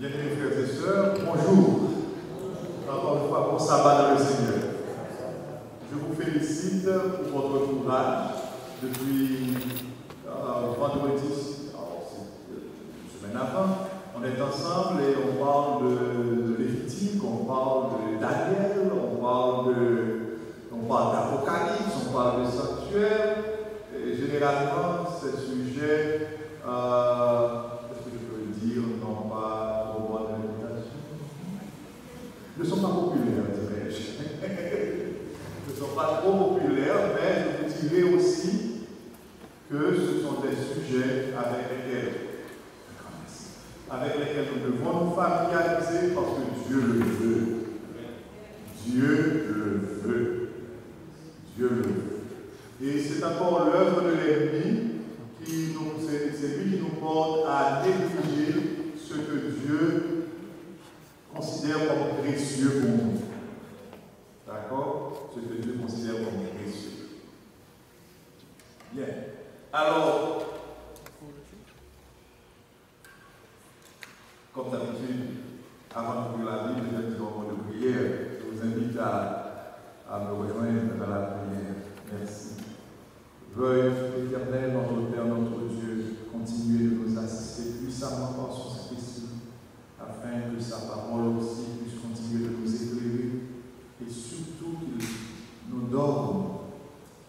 Bien-aimés frères et sœurs, bonjour. Encore une fois, bon sabbat dans le Seigneur. Je vous félicite pour votre courage depuis vendredi, alors c'est une semaine avant. On est ensemble et on parle de Lévitique, on parle de Daniel, on parle d'Apocalypse, on parle de sanctuaire. Et généralement, ces sujets, qu'est-ce que je peux dire, n'ont pas trop bonne réputation. Ne sont pas populaires, dirais-je. Ne sont pas trop populaires, mais je vous dirais aussi que ce sont des sujets avec lesquels nous devons nous familiariser parce que Dieu le veut. Dieu le veut. Dieu le veut. Et c'est encore l'œuvre de l'ennemi c'est lui qui nous porte à négliger ce que Dieu considère comme précieux pour nous. D'accord? Ce que Dieu considère comme précieux. Bien. Alors, comme d'habitude, avant d'ouvrir la Bible, je vais dire un mot de prière. Je vous invite à me rejoindre dans la prière. Merci. Veuille, éternel, notre Père, notre Dieu, continuer de nous assister puissamment par son Saint-Esprit, afin que sa parole aussi puisse continuer de nous éclairer et surtout qu'il nous donne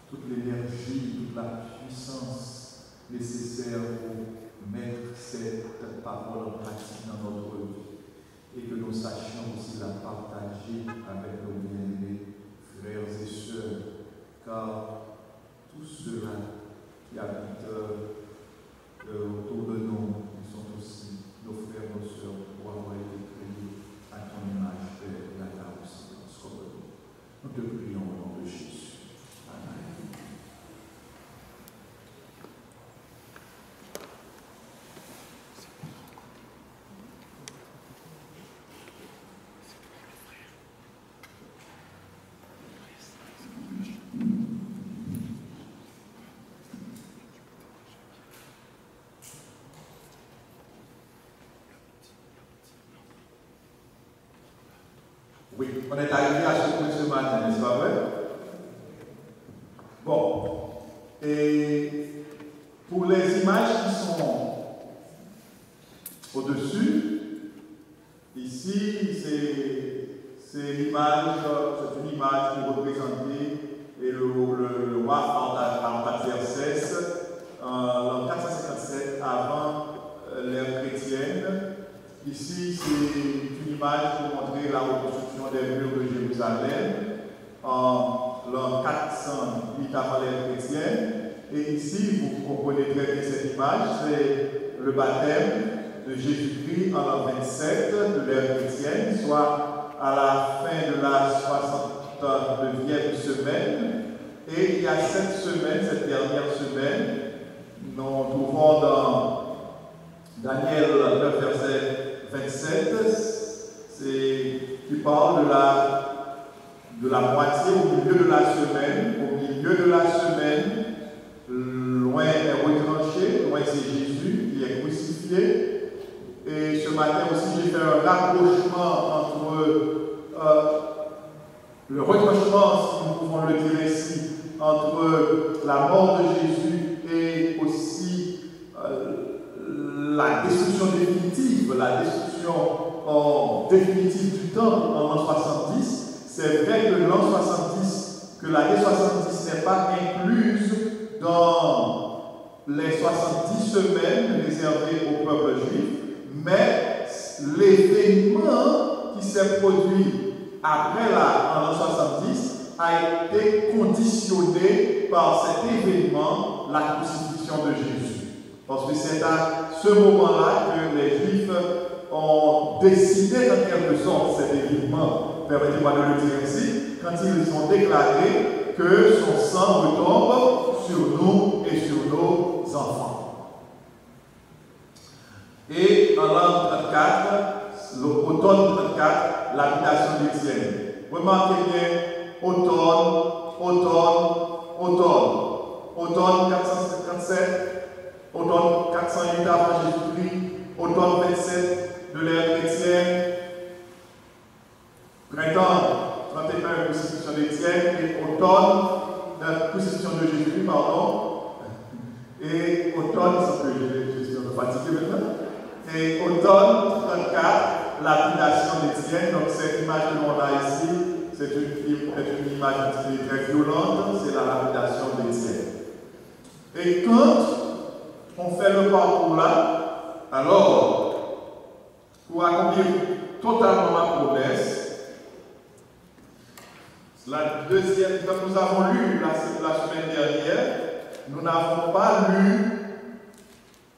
toute l'énergie, toute la puissance nécessaire pour mettre cette parole en pratique dans notre vie et que nous sachions aussi la partager avec nos bien-aimés frères et sœurs, car tous ceux-là qui habitent autour de nous, ils sont aussi nos frères, nos sœurs, pour avoir été créés à ton image, Père, et à ta ressemblance comme nous. Nous te prions au nom de Jésus. Amen. Oui, on est arrivé à ce point ce matin, n'est-ce pas vrai? Bon, et pour les images qui sont au-dessus, ici, c'est une image qui représente le roi Artaxerxès en 457 avant l'ère chrétienne. Ici, c'est une image pour montrer la reconstruction des murs de Jérusalem en l'an 408 avant l'ère chrétienne. Et ici, vous comprenez très bien cette image, c'est le baptême de Jésus-Christ en l'an 27 de l'ère chrétienne, soit à la fin de la 69e semaine. Et il y a cette semaine, cette dernière semaine, nous trouvons dans Daniel 9, verset 27, qui parle de la moitié au milieu de la semaine. Au milieu de la semaine, loin est retranché, loin c'est Jésus qui est crucifié. Et ce matin aussi, j'ai fait un rapprochement entre le retranchement, si nous pouvons le dire ici, entre la mort de Jésus et aussi la destruction définitive du temple en l'an 70. C'est vrai que l'an 70, que l'année 70 n'est pas incluse dans les 70 semaines réservées au peuple juif, mais l'événement qui s'est produit après en l'an 70 a été conditionné par cet événement, la crucifixion de Jésus. Parce que c'est à ce moment-là que les Juifs ont décidé en quelque sorte cet événement, permettez-moi de le dire ici, quand ils ont déclaré que son sang retombe sur nous et sur nos enfants. Et en l'an 34, l'automne 34, l'habitation d'Étienne. Remarquez bien, automne 457, automne 408 avant Jésus-Christ, automne 27 de l'ère chrétienne. c'est automne 34, lapidation d'Étienne. Donc cette image que l'on a ici, c'est une image très violente, c'est la lapidation d'Étienne. Et quand on fait le parcours là, alors, pour accomplir totalement ma promesse, la deuxième, comme nous avons lu la semaine dernière, nous n'avons pas lu.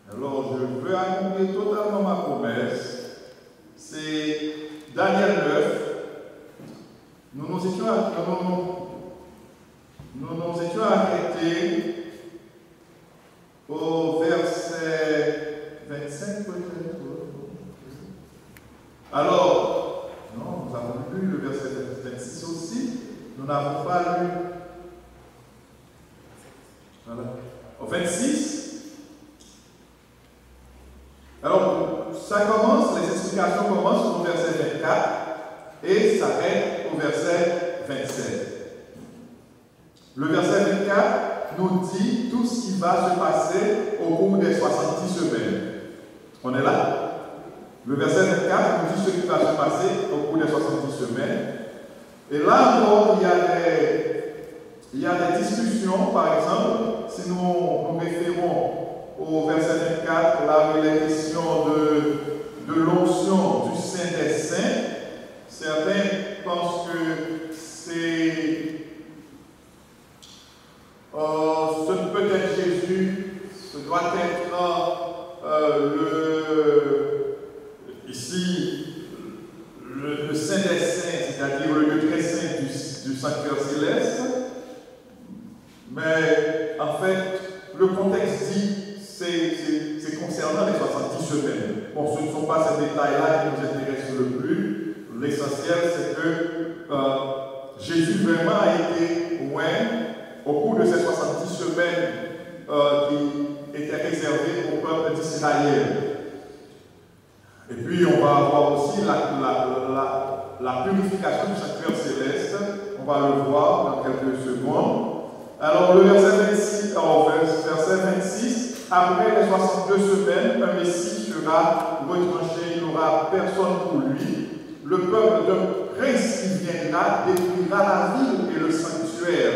Alors, je veux accomplir totalement ma promesse. C'est Daniel 9. Nous nous étions arrêtés au verset 25 peut-être. Alors, non, nous avons lu le verset 26 aussi. Nous n'avons pas lu. Voilà. Au 26. Alors, ça commence, les explications commencent au verset 24 et s'arrêtent au verset 27. Le verset 24 nous dit tout ce qui va se passer au cours des 70 semaines. On est là? Le verset 24 nous dit ce qui va se passer au cours des 70 semaines. Et là encore, il y a des discussions, par exemple, si nous nous référons au verset 24, là où il est question de l'onction du Saint des Saints. Certains pensent que c'est ce peut être Jésus, ce doit être ici le Saint des Saints, c'est-à-dire le lieu très saint du sanctuaire céleste. Mais en fait, le contexte dit c'est concernant les 70 semaines. Bon, ce ne sont pas ces détails-là qui nous intéressent le plus. L'essentiel, c'est que Jésus vraiment a été loin au cours de ces 70 semaines qui étaient réservées au peuple d'Israël. Et puis, on va avoir aussi la purification du sanctuaire céleste. On va le voir dans quelques secondes. Alors, le verset 26, après les 62 semaines, un Messie sera retranché, il n'aura personne pour lui. Le peuple d'un prince qui viendra détruira la ville et le sanctuaire,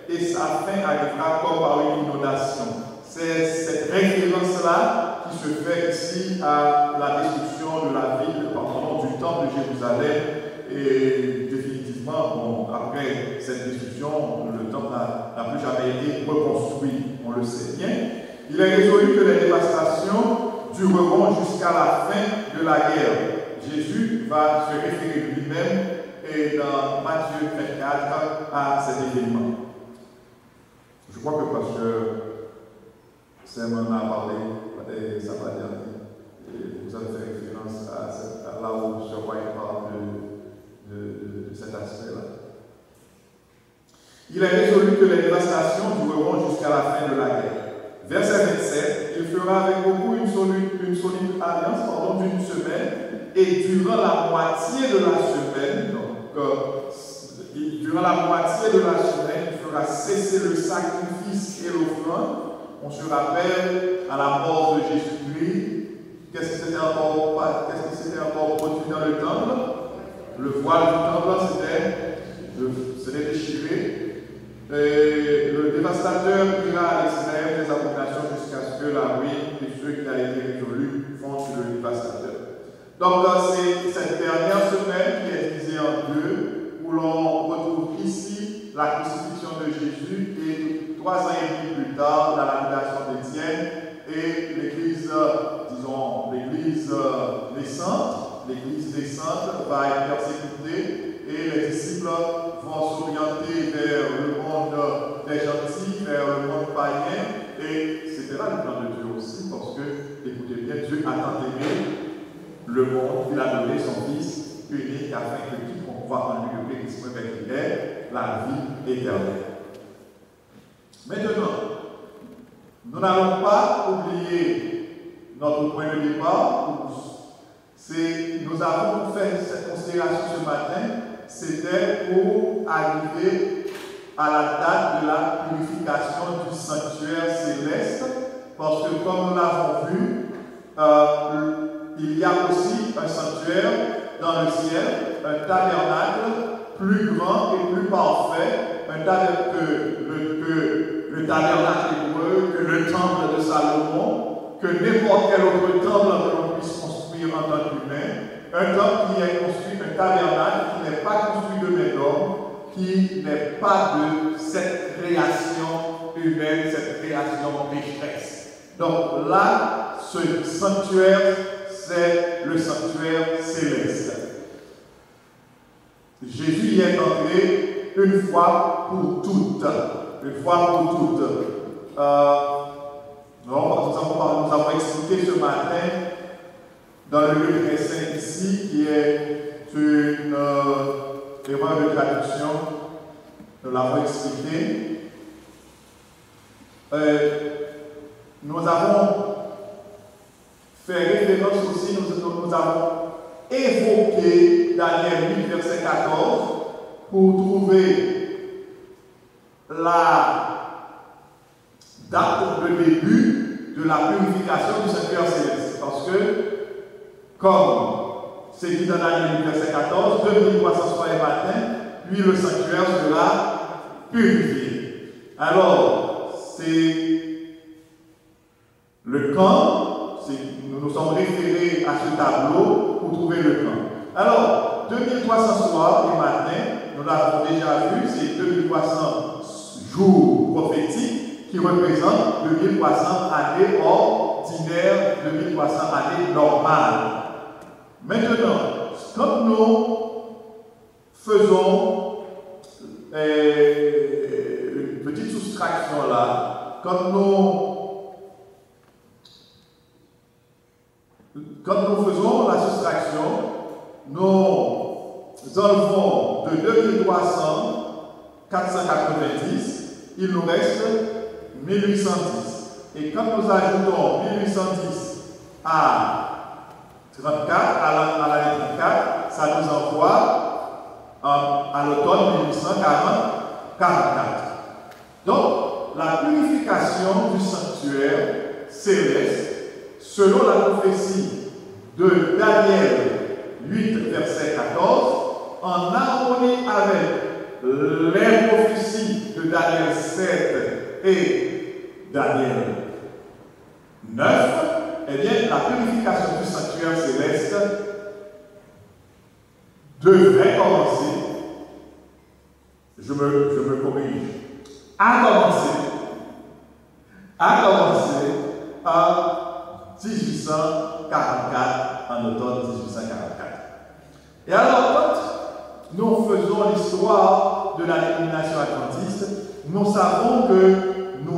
et sa fin arrivera comme par une inondation. C'est cette référence-là qui se fait ici à la destruction de la ville, du temple de Jérusalem, et définitivement, bon, après cette destruction, le temple n'a plus jamais été reconstruit, on le sait bien. Il est résolu que les dévastations dureront jusqu'à la fin de la guerre. Jésus va se référer lui-même et dans Matthieu 24 à cet événement. Je crois que le pasteur Sam en a parlé, ça va dire, vous avez fait référence à là où ce roi parle de cet aspect-là. Il est résolu que les dévastations dureront jusqu'à la fin de la guerre. Verset 27, il fera avec beaucoup une solide alliance d'une semaine, et durant la moitié de la semaine, il fera cesser le sacrifice et l'offrande. On se rappelle à la mort de Jésus-Christ, qu'est-ce qui s'était encore produit dans le temple? Le voile du temple, c'était déchiré. Et le dévastateur ira à l'extrême des abominations jusqu'à ce que la ruine et ceux qui a été résolu font sur le dévastateur. Donc, c'est cette dernière semaine qui est divisée en deux, où l'on retrouve ici la crucifixion de Jésus et 3 ans et demi plus tard, la lapidation d'Étienne et l'église, l'église naissante va être persécutée. Et les disciples vont s'orienter vers le monde des gentils, vers le monde païen. Et c'était là le plan de Dieu aussi, parce que, écoutez bien, Dieu a tant aimé le monde, il a donné son Fils unique afin que quiconque croit en lui ne périsse point, mais qu'il ait la vie éternelle. Maintenant, nous n'allons pas oublier notre point de départ. Nous avons fait cette considération ce matin. C'était pour arriver à la date de la purification du sanctuaire céleste, parce que comme nous l'avons vu, dans le ciel, un tabernacle plus grand et plus parfait, un tabernacle que le tabernacle hébreu, que le temple de Salomon, que n'importe quel autre temple que l'on puisse construire en tant qu'humain, un temple qui est construit, un tabernacle qui n'est pas construit de main d'homme, qui n'est pas de cette création humaine, cette création pécheresse. Donc là, ce sanctuaire, c'est le sanctuaire céleste. Jésus y est entré une fois pour toutes. Une fois pour toutes. Nous avons expliqué ce matin dans le lieu très saint ici, qui est une erreur de traduction. Nous l'avons expliqué. Nous avons fait référence aussi, nous avons évoqué Daniel 8, verset 14, pour trouver la date de début de la purification du sanctuaire céleste. Parce que, comme c'est dit dans Daniel 8, verset 14, 2300 soirs et matin, puis le sanctuaire sera purifié. Alors, c'est le camp. Nous nous sommes référés à ce tableau pour trouver le camp. Alors, 2300 soirs et matins, nous l'avons déjà vu, c'est 2300 jours prophétiques qui représentent 2300 années ordinaires, 2300 années normales. Maintenant, quand nous faisons une petite soustraction là, quand nous faisons la soustraction, nous enlevons de 2300, 490, il nous reste 1810. Et quand nous ajoutons 1810 à 34, à l'année 34, ça nous envoie à l'automne 1844. Donc, la purification du sanctuaire céleste, selon la prophétie de Daniel 8, verset 14, en harmonie avec les prophéties de Daniel 7 et Daniel 9, eh bien, la purification du sanctuaire céleste devrait commencer, je me corrige, à commencer à 1844, en automne 1844. Et alors, quand nous faisons l'histoire de la dénomination adventiste, nous savons que nous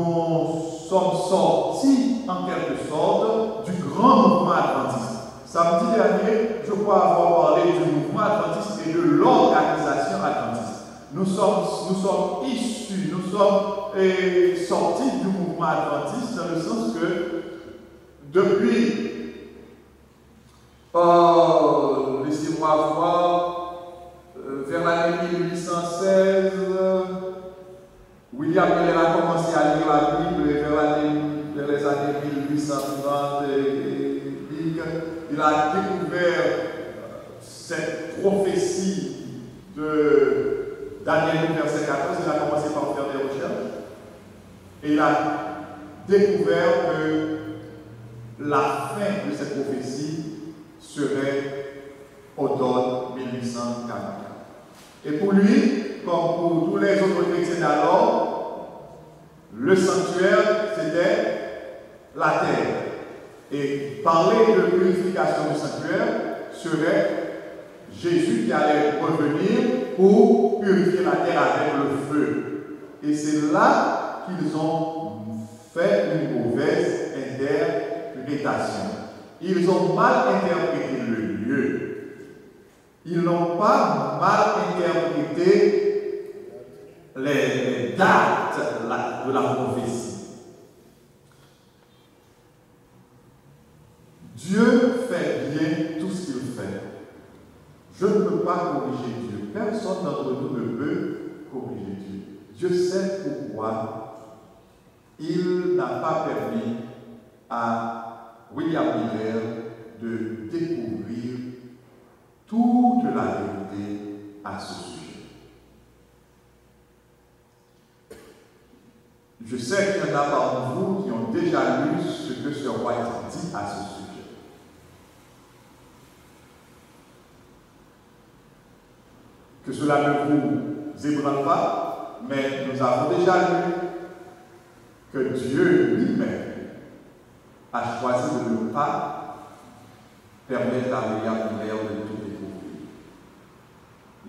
sommes sortis, en quelque sorte, du grand mouvement adventiste. Samedi dernier, je crois avoir parlé du mouvement adventiste et de l'organisation adventiste. Nous sommes issus, nous sommes sortis du mouvement adventiste dans le sens que depuis, laissez-moi voir, vers l'année 1816, William Miller a commencé à lire la Bible et vers les années 1830, il a découvert cette prophétie de Daniel 8, verset 14, il a commencé par faire des recherches et il a découvert que la fin de cette prophétie serait automne 1844. Et pour lui, comme pour tous les autres chrétiens d'alors, le sanctuaire, c'était la terre. Et parler de purification du sanctuaire serait Jésus qui allait revenir pour purifier la terre avec le feu. Et c'est là qu'ils ont fait une mauvaise interprétation. Ils ont mal interprété le lieu. Ils n'ont pas mal interprété les dates de la prophétie. Dieu fait bien tout ce qu'il fait. Je ne peux pas corriger Dieu. Personne d'entre nous ne peut corriger Dieu. Dieu sait pourquoi il n'a pas permis à William Miller de découvrir toute la vérité à ce sujet. Je sais qu'il y en a parmi vous qui ont déjà lu ce que Sir White dit à ce sujet. Que cela ne vous ébranle pas, mais nous avons déjà lu que Dieu lui-même a choisi de ne pas permettre à Léa Miller de tout découvrir.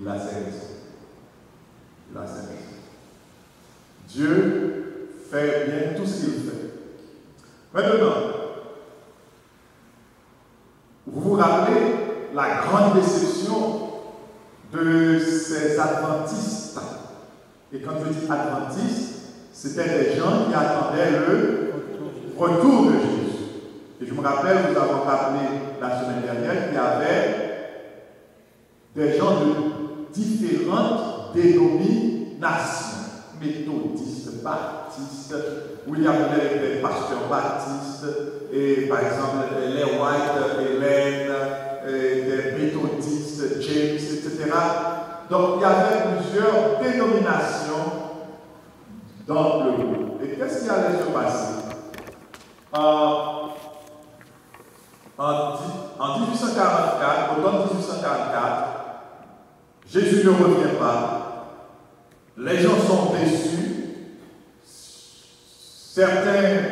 Il a ses raisons. Il a ses raisons. Dieu fait bien tout ce qu'il fait. Maintenant, vous vous rappelez la grande déception de ces adventistes. Et quand je dis adventistes, c'était des gens qui attendaient le retour de Jésus. Et je me rappelle, nous avons rappelé la semaine dernière qu'il y avait des gens de différentes dénominations, méthodistes, baptistes, William Miller était pasteur baptiste, et par exemple les White, Hélène, des méthodistes, James, etc. Donc il y avait plusieurs dénominations dans le groupe. Et qu'est-ce qui allait se passer? En 1844, automne 1844, Jésus ne revient pas. Les gens sont déçus. Certains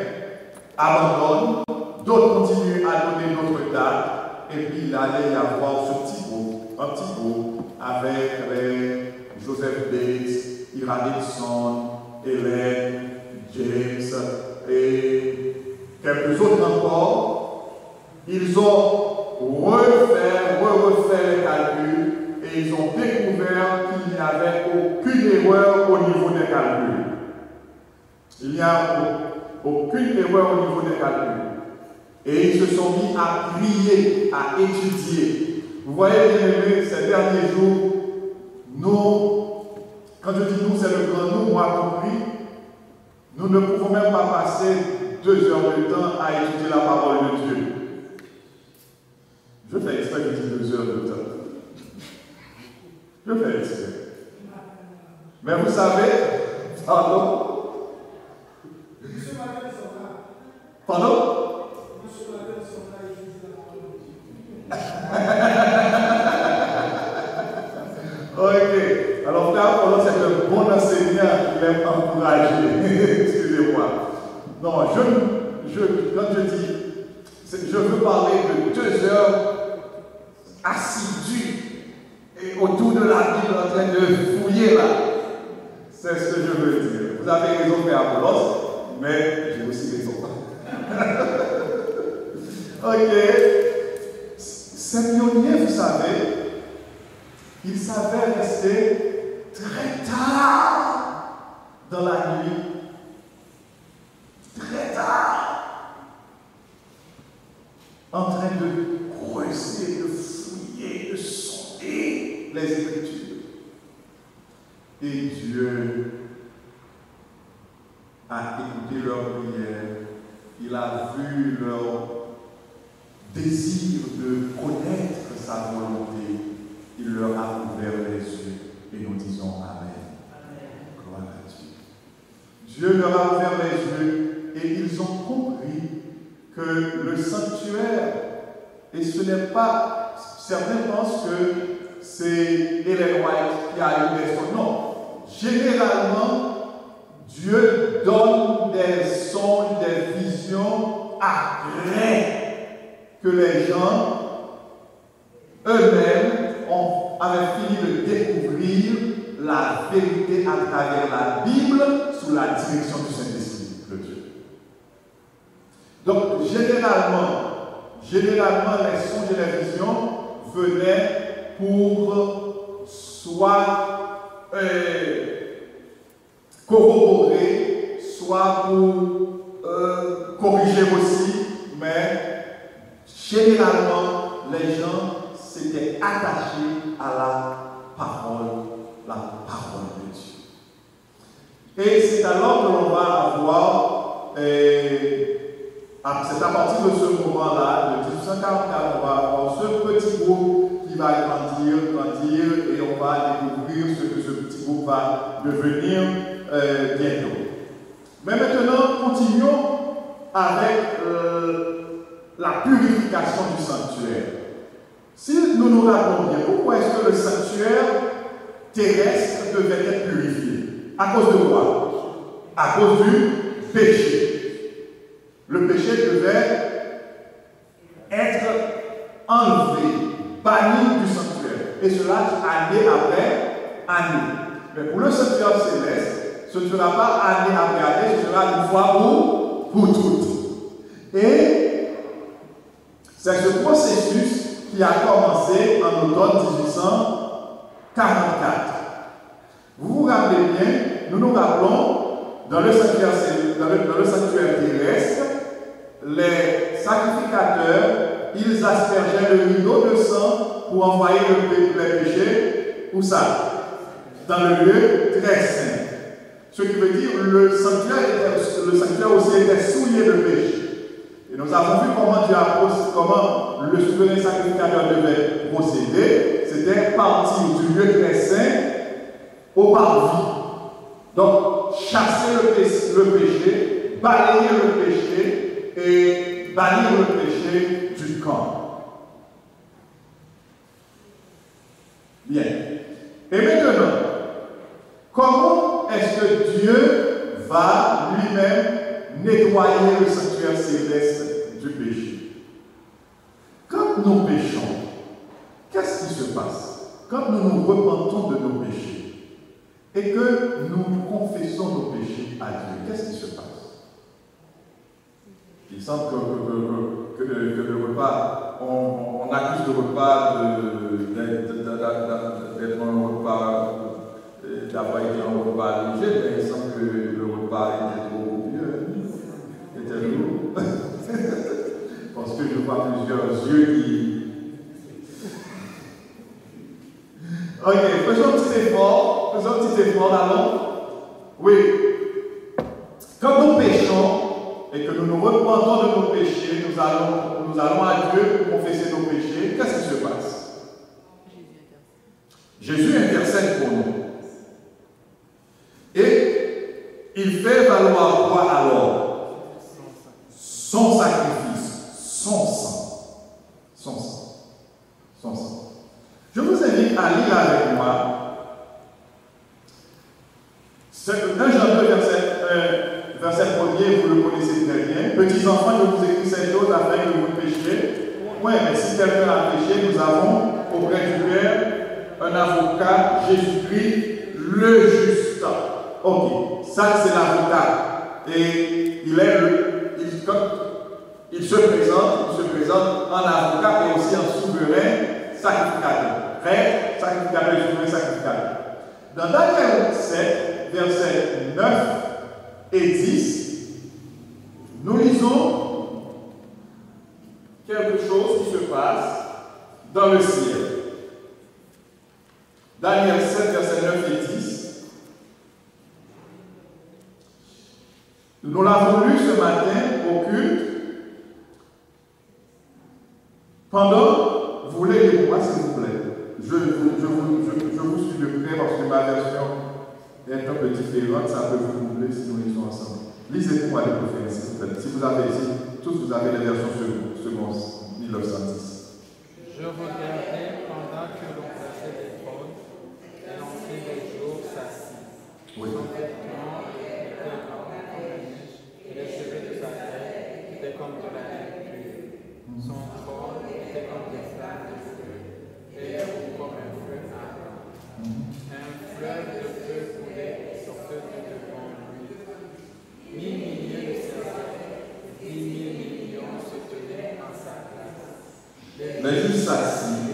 abandonnent, d'autres continuent à donner d'autres dates. Et puis il allait y avoir ce petit groupe, un petit groupe avec les Joseph Bates, Ira Nixon, Hélène, James et quelques autres encore. Ils ont refait les calculs et ils ont découvert qu'il n'y avait aucune erreur au niveau des calculs. Il n'y a aucune erreur au niveau des calculs. Et ils se sont mis à prier, à étudier. Vous voyez, bien aimés, ces derniers jours, nous, quand je dis nous, c'est le grand nous, moi compris, nous ne pouvons même pas passer 2 heures de temps à étudier la parole de Dieu. Je fais exprès de dire 2 heures de temps. Je fais exprès. Mais vous savez, pardon? Pardon? Ok. Alors, frère Paul, c'est un bon enseignant qui l'aime encourager. Excusez-moi. Non, quand je dis, je veux parler de 2 heures assidues et autour de la Bible en train de fouiller là. C'est ce que je veux dire. Vous avez raison, frère Apollos, mais j'ai aussi raison. Ok. Ces pionniers, vous savez, ils savaient rester très tard dans la nuit. Très tard. En train de creuser, de fouiller, de sonder les Écritures. Et Dieu a écouté leurs prières. Il a vu leur désir de connaître sa volonté. Il leur a ouvert les yeux et nous disons Amen. Amen. Gloire à Dieu. Dieu leur a ouvert les yeux et ils ont compris que le sanctuaire, et ce n'est pas, certains pensent que c'est Ellen White qui a eu des sons. Non. Généralement, Dieu donne des songes, des visions après que les gens eux-mêmes avaient fini de découvrir la vérité à travers la Bible sous la direction du Saint-Esprit de Dieu. Donc, généralement, les songes et les visions venaient pour soit corroborer, soit pour corriger aussi, mais généralement, les gens s'étaient attachés à la parole de Dieu. Et c'est alors que l'on va avoir, c'est à partir de ce moment-là, de 1844, on va avoir ce petit groupe qui va grandir va devenir bientôt. Mais maintenant, continuons avec la purification du sanctuaire. Si nous nous rappelons bien, pourquoi est-ce que le sanctuaire terrestre devait être purifié? À cause de quoi? À cause du péché. Le péché devait être enlevé, banni du sanctuaire. Et cela année après année. Mais pour le sanctuaire céleste, ce ne sera pas année après année, ce sera une fois pour toutes. Et c'est ce processus qui a commencé en automne 1844. Vous vous rappelez bien, nous nous rappelons, dans le sanctuaire terrestre, les sacrificateurs, ils aspergeaient le rideau de sang pour envoyer les péchés, où ça? Dans le lieu très saint. Ce qui veut dire que le sanctuaire aussi était souillé de péché. Et nous avons vu comment le souverain sacrificateur devait procéder. C'était partir du lieu très saint au parvis. Donc, chasser le péché, balayer le péché et bannir le péché du camp. Bien. Et maintenant, comment est-ce que Dieu va lui-même nettoyer le sanctuaire céleste du péché? Quand nous péchons, qu'est-ce qui se passe? Quand nous nous repentons de nos péchés et que nous confessons nos péchés à Dieu, qu'est-ce qui se passe? Il semble que le repas, on accuse le repas d'être un repas, d'avoir été un repas léger, mais il semble que le repas était trop vieux, était lourd. Parce que je vois plusieurs yeux qui. Ok, faisons un petit effort d'abord. Oui. Quand nous péchons et que nous nous repentons de nos péchés, nous allons à Dieu pour confesser nos péchés. Qu'est-ce qui se passe? Jésus intercède pour nous. Et il fait valoir quoi alors? Son sacrifice, son sang. Son sang. Son sang. Je vous invite à lire avec moi 1 Jean 2, verset 1er, vous le connaissez très bien. Petits enfants, je vous écris ces choses afin que vous ne péchiez. Oui, mais si quelqu'un a péché, nous avons auprès du Père un avocat, Jésus-Christ, le juste. Ok, ça c'est l'avocat. Et il se présente en avocat et aussi en souverain sacrificateur. Prêtre, sacrificateur, souverain sacrificateur. Dans Daniel 7, versets 9 et 10, nous lisons quelque chose qui se passe dans le ciel. Daniel 7, versets 9 et 10. Nous l'avons lu ce matin au culte. Pendant, vous voulez lire moi s'il vous plaît. Je vous suis de près parce que ma version est un peu différente, ça peut vous doubler si nous lisons ensemble. Lisez pour moi les préférés, s'il vous plaît. Si vous avez ici, tous vous avez les versions secondes, 1910. Je regardais pendant que l'on plaçait des trônes et l'entrée des jours s'assit. Oui. Son vêtement était grand comme la neige et les cheveux de sa tête étaient comme de la laine pure. Son trône était comme des flammes de feu et comme un feu ardent. Un fleuve de feu coulait et sortait de devant lui. 1000 milliers de servants, 10 000 millions se tenaient en sa place. Les juges s'assit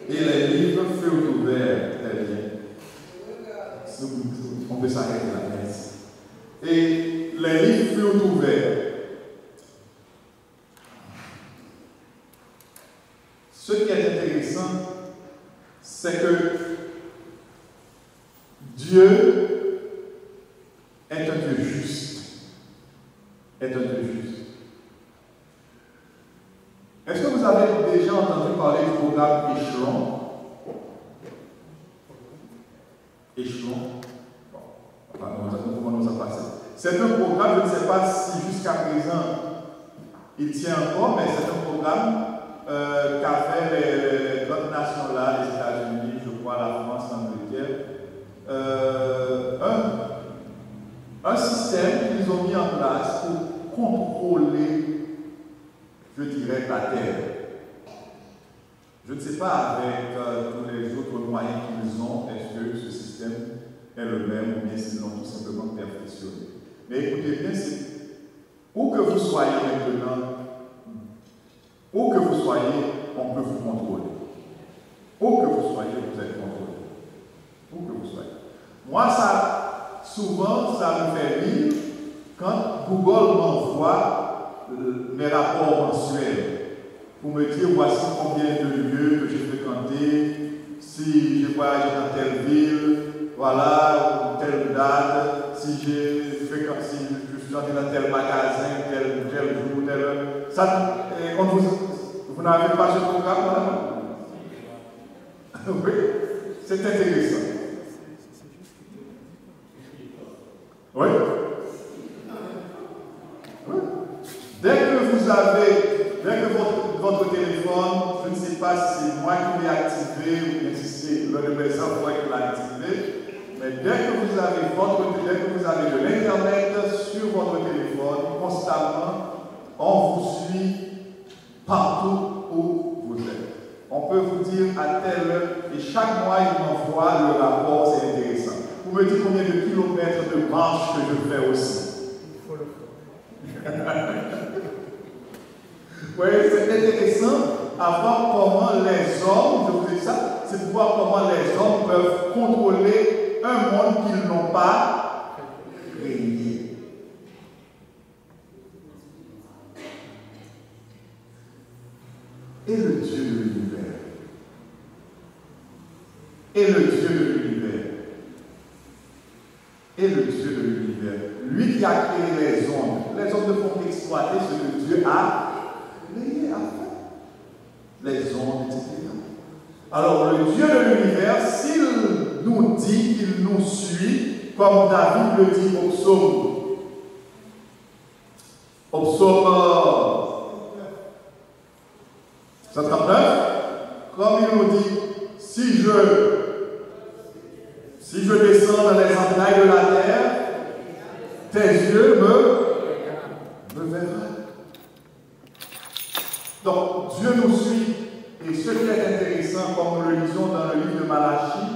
et les livres furent ouverts. Très bien. On peut s'arrêter là, merci. Et les livres furent ouverts. Ce qui est intéressant, c'est que Dieu est un Dieu juste. Est un Dieu juste. Est-ce que vous avez déjà entendu parler du programme Échelon? Échelon. C'est un programme, je ne sais pas si jusqu'à présent il tient encore, mais c'est un programme qu'a fait les grandes nations là, les États-Unis, je crois, la France, l'Angleterre. Un système qu'ils ont mis en place pour contrôler, je dirais, la Terre. Je ne sais pas avec tous les autres moyens qu'ils ont, est-ce que ce système est le même ou bien s'ils l'ont tout simplement perfectionné. Mais écoutez bien, c'est où que vous soyez maintenant, où que vous soyez, on peut vous contrôler. Où que vous soyez, vous êtes contrôlé. Où que vous soyez. Moi, souvent, ça me fait rire quand Google m'envoie mes rapports mensuels pour me dire voici combien de lieux que j'ai fréquentés, si j'ai voyagé dans telle ville, voilà, telle date, si je suis allé dans tel magasin, tel jour, telle heure. Ça, vous n'avez pas ce programme là? Oui, c'est intéressant. Oui. Dès que votre téléphone, je ne sais pas si c'est moi qui l'ai activé ou bien si c'est l'un de mes enfants qui l'a activé, mais dès que vous avez de l'Internet sur votre téléphone, constamment, on vous suit partout où vous êtes. On peut vous dire à telle heure, et chaque mois, il m'envoie le rapport, c'est intéressant. Vous me dites combien de kilomètres de marche que je fais aussi. Oui, c'est intéressant à voir comment les hommes, je vous dis ça, c'est de voir comment les hommes peuvent contrôler un monde qu'ils n'ont pas créé. Et le Dieu de l'univers. Et le Dieu de l'univers. Et le Dieu de l'univers. Lui qui a créé les ondes. Les ondes ne font qu'exploiter ce que Dieu a créé à faire. Les ondes, etc. Alors, le Dieu de l'univers, s'il nous dit qu'il nous suit, comme David le dit au psaume 139, comme il nous dit, si je descends dans les entrailles de la terre, tes yeux me verront. Donc, Dieu nous suit. Et ce qui est intéressant, comme nous le lisons dans le livre de Malachie,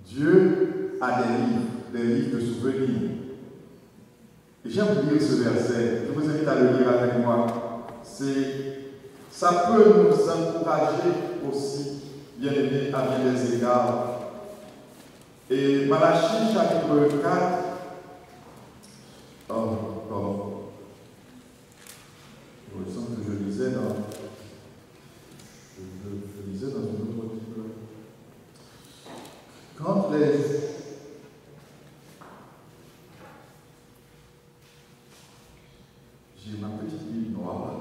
Dieu a des livres de souvenirs. Et j'aime lire ce verset. Je vous invite à le lire avec moi. Ça peut nous encourager aussi, bien aimés, à bien des égards. Et Malachie, chapitre 4, il me semble que je lisais dans une autre Bible. Quand j'ai ma petite Bible noire.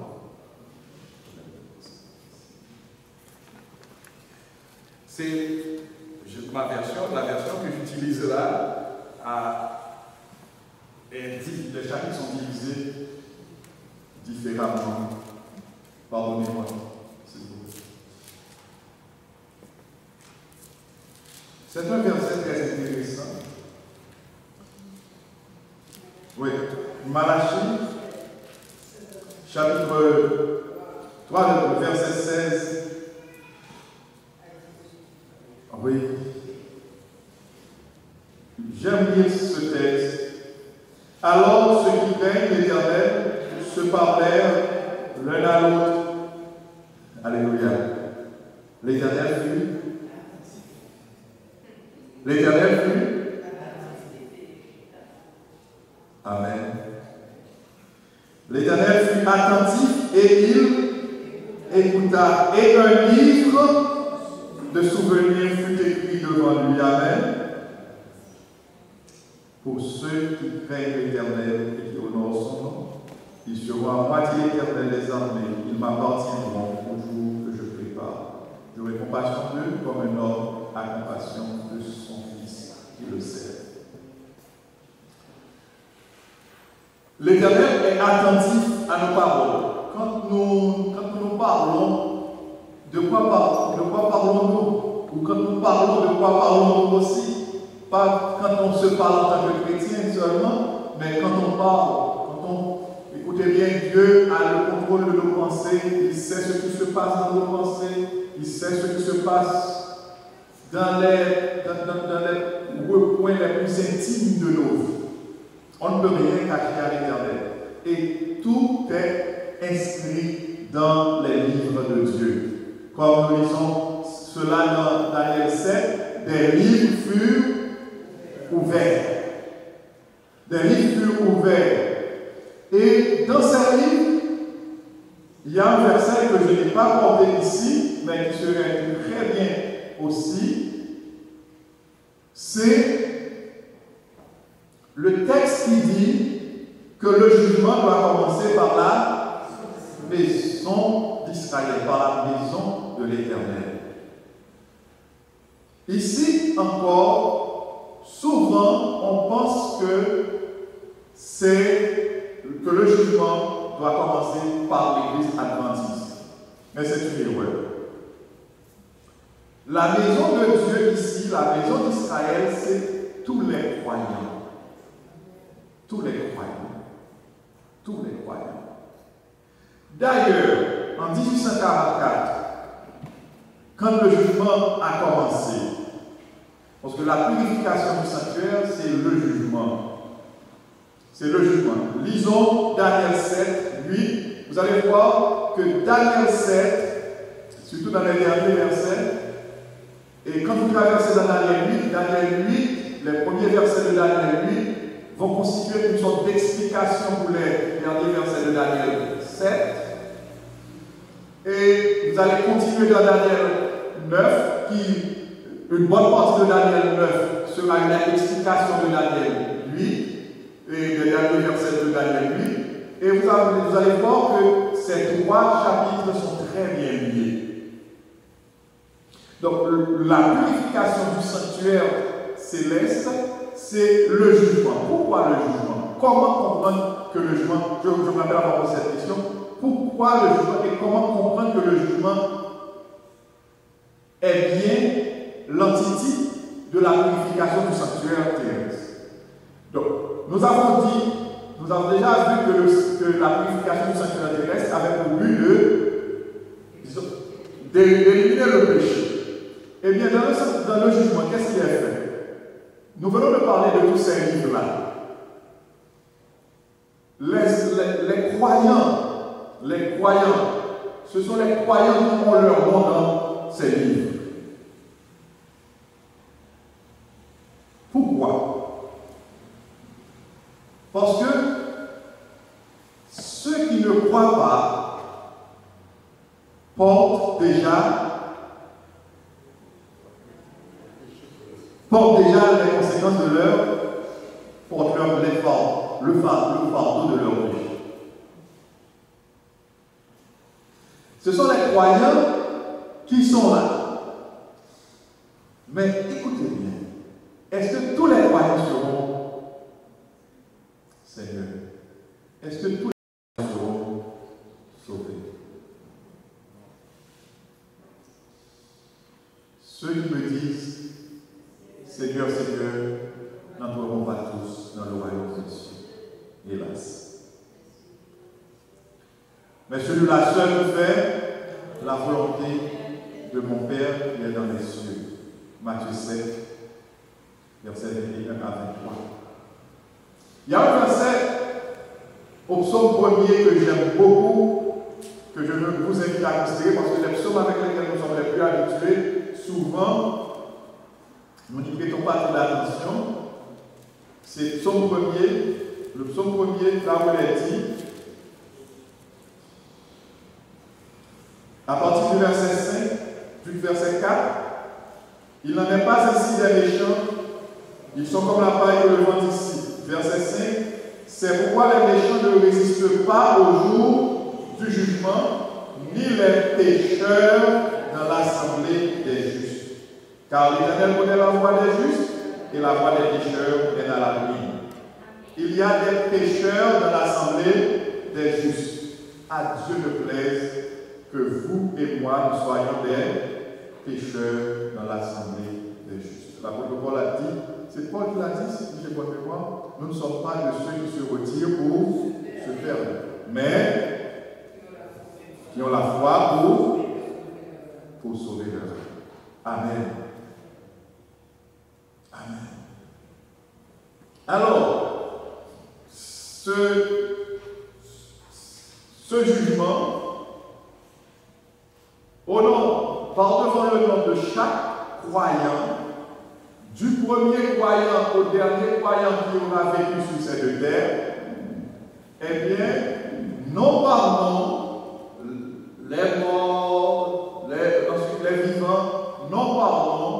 C'est la version que j'utilise là, les chapitres sont divisés différemment. Pardonnez-moi, s'il vous plaît. C'est un verset très intéressant. Oui, Malachie, chapitre 3, verset 16. Oui. J'aime lire ce texte. Alors ceux qui craignent l'Éternel se parlèrent l'un à l'autre. Alléluia. L'Éternel fut. Amen. L'Éternel fut attentif et il écouta. Et un livre de souvenirs fut écrit devant lui. Amen. Pour ceux qui craignent l'Éternel et qui honorent son nom, ils seront à moitié éternels des armées. Ils m'appartiendront au jour que je prépare. J'aurai compassion d'eux comme un homme a compassion de son fils qui le sert. L'Éternel est attentif à nos paroles. Quand nous parlons, de quoi parlons-nous? Ou quand nous parlons, de quoi parlons-nous aussi? Pas quand on se parle en tant que chrétien seulement, mais quand on parle, écoutez bien, Dieu a le contrôle de nos pensées, il sait ce qui se passe dans nos pensées, il sait ce qui se passe dans les recoins les plus intimes de nos vies. On ne peut rien cacher à l'Éternel. Et tout est inscrit dans les livres de Dieu. Comme nous lisons cela dans Daniel 7, des livres furent ouverts. Des livres furent ouverts. Et dans ces livres, il y a un verset que je n'ai pas porté ici, mais qui serait très bien aussi. C'est le texte qui dit que le jugement doit commencer par la maison d'Israël, par la maison de l'Éternel. Ici encore, souvent on pense que le jugement doit commencer par l'Église adventiste. Mais c'est une erreur. La maison de Dieu ici, la maison d'Israël, c'est tous les croyants. Tous les croyants. Tous les croyants. D'ailleurs, en 1844, quand le jugement a commencé, parce que la purification du sanctuaire, c'est le jugement. C'est le jugement. Lisons Daniel 7, 8. Vous allez voir que Daniel 7, surtout dans les derniers versets, et quand vous traversez dans Daniel 8, les premiers versets de Daniel 8 vont constituer une sorte d'explication pour les derniers versets de Daniel 7. Et vous allez continuer dans Daniel 9, une bonne partie de Daniel 9 sera une explication de Daniel 8 et des derniers versets de Daniel 8. Et vous allez voir que ces trois chapitres sont très bien liés. Donc, la purification du sanctuaire céleste, c'est le jugement. Pourquoi le jugement? Comment comprendre que le jugement, je me rappelle avoir posé cette question, pourquoi le jugement et comment comprendre que le jugement est bien l'entité de la purification du sanctuaire terrestre? Donc, nous avons déjà vu que la purification du sanctuaire terrestre avait pour but d'éliminer le péché. Eh bien, dans le jugement, qu'est-ce qui est fait? Nous venons de parler de tous ces livres-là. Les croyants, ce sont les croyants qui ont leur nom dans ces livres. Pourquoi? Parce que ceux qui ne croient pas portent déjà les conséquences de le fardeau de leur péché. Ce sont les croyants qui sont là. Mais écoutez bien, est-ce que tous les croyants seront Seigneur? Est-ce que tous les croyants seront sauvés? Ceux qui me disent Seigneur, n'entreront pas tous dans le royaume des cieux, hélas. Mais celui-là seul fait la volonté de mon Père qui est dans les cieux. Matthieu 7, versets 21 à 23. Il y a un verset au psaume 1er que j'aime beaucoup, que je veux vous inviter à considérer parce que les psaumes avec lesquels nous sommes les plus habitués, souvent, nous n'y prêtons pas trop d'attention. C'est le psaume 1er, là où il est dit, à partir du verset 5, du verset 4, il n'en est pas ainsi des méchants, ils sont comme la paille que le vent dissipe. Verset 5, c'est pourquoi les méchants ne résistent pas au jour du jugement, ni les pécheurs dans l'assemblée des justes. Car l'Éternel connaît la voie des justes, et la voie des pécheurs est dans la ruine. il y a des pécheurs dans l'assemblée des justes. À Dieu ne plaise que vous et moi, nous soyons des pécheurs dans l'assemblée des justes. L'apôtre Paul a dit, c'est Paul qui l'a dit, si j'ai bonne mémoire, nous ne sommes pas de ceux qui se retirent pour se perdre, mais qui ont la foi pour sauver leur vie. Amen. Amen. Alors, ce jugement, par devant le nom de chaque croyant, du premier croyant au dernier croyant qui aura vécu sur cette terre, eh bien, non pardon, les morts, ensuite les vivants, non pardon,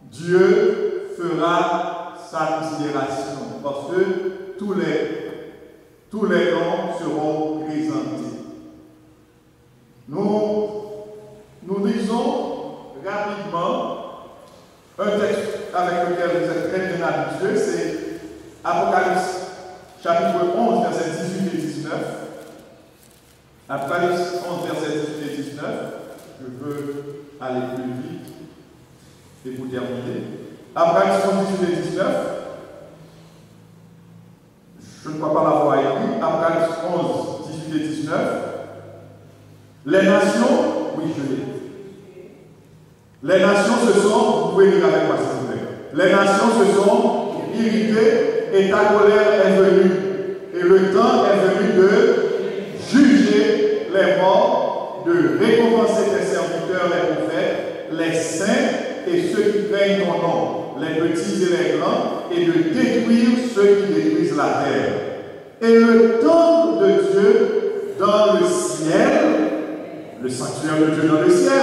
Dieu fera sa considération parce que tous les noms seront présentés. Nous lisons rapidement un texte avec lequel vous êtes très bien habitués, c'est Apocalypse chapitre 11, versets 18 et 19. Apocalypse 11, versets 18 et 19. Je veux aller plus vite et vous terminer. Apocalypse 11, 18 et 19. Je ne crois pas l'avoir écrit. Apocalypse 11, 18 et 19. Les nations, oui, je l'ai. Les nations se sont, vous pouvez lire avec moi s'il vous plaît. Les nations se sont irritées et ta colère est venue. Et le temps est venu de juger les morts, de récompenser tes serviteurs, les prophètes, les saints et ceux qui craignent ton nom, les petits et les grands, et de détruire ceux qui détruisent la terre. Et le temple de Dieu dans le ciel, le sanctuaire de Dieu dans le ciel,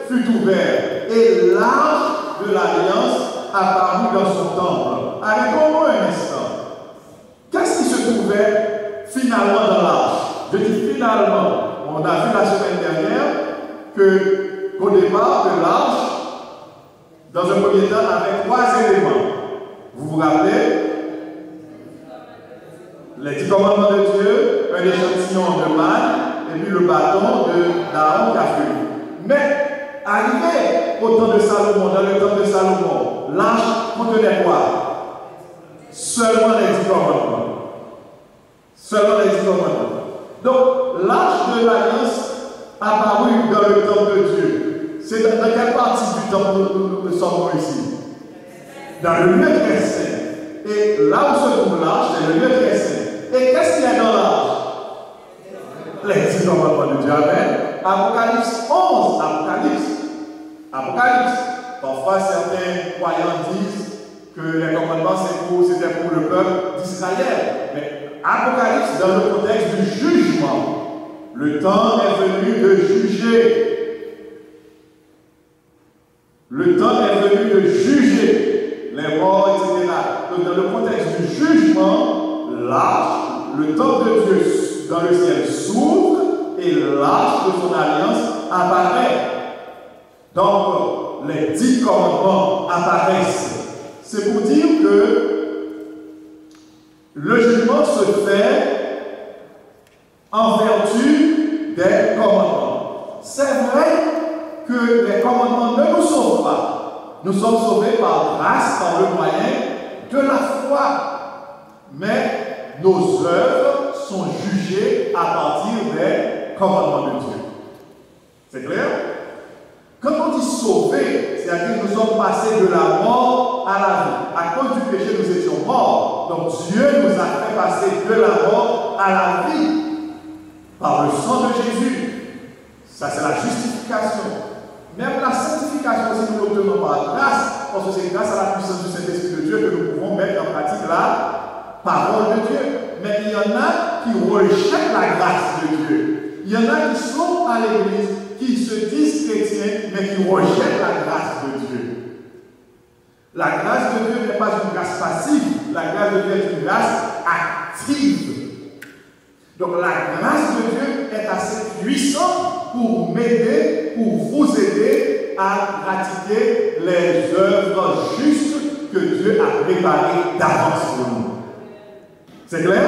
fut ouvert, et l'arche de l'alliance apparut dans son temple. Arrêtons-nous un instant. Qu'est-ce qui se trouvait finalement dans l'arche? Je dis finalement. On a vu la semaine dernière qu'au départ de l'arche, dans un premier temps, avait 3 éléments. Vous vous rappelez? Les 10 commandements de Dieu, un échantillon de manne, et puis le bâton d'Aaron qui a fui. Mais arrivé au temps de Salomon, dans le temps de Salomon, l'arche contenait quoi? Seulement les 10 commandements. Seulement les 10 commandements. Donc, l'arche de l'alliance apparut dans le temple de Dieu. C'est dans quelle partie du temple nous sommes ici? Dans le lieu très saint. Et là où se trouve l'arche, c'est le lieu très saint. Et qu'est-ce qu'il y a dans l'arche? Les 10 commandements de Dieu. Amen. Apocalypse 11. Apocalypse. Parfois, certains croyants disent que les commandements, c'était pour le peuple d'Israël. Mais Apocalypse, dans le contexte du jugement, le temps est venu de juger. Le temps est venu de juger les morts, etc. Donc, dans le contexte du jugement, l'arche, le temple de Dieu dans le ciel s'ouvre et l'arche de son alliance apparaît. Donc, les 10 commandements apparaissent. C'est pour dire que le jugement se fait en vertu des commandements. C'est vrai que les commandements ne nous sauvent pas. Nous sommes sauvés par grâce, par le moyen de la foi. Mais nos œuvres sont jugées à partir des commandements de Dieu. C'est clair? Quand on dit sauver, c'est-à-dire que nous sommes passés de la mort à la vie. À cause du péché, nous étions morts. Donc Dieu nous a fait passer de la mort à la vie par le sang de Jésus. Ça, c'est la justification. Même la sanctification, si nous l'obtenons par grâce, parce que c'est grâce à la puissance du Saint-Esprit de Dieu que nous pouvons mettre en pratique la parole de Dieu. Mais il y en a qui rejettent la grâce de Dieu. Il y en a qui sont à l'église, qui se disent chrétiens, mais qui rejettent la grâce de Dieu. La grâce de Dieu n'est pas une grâce passive, la grâce de Dieu est une grâce active. Donc la grâce de Dieu est assez puissante pour m'aider, pour vous aider à pratiquer les œuvres justes que Dieu a préparées d'avance pour nous. C'est clair?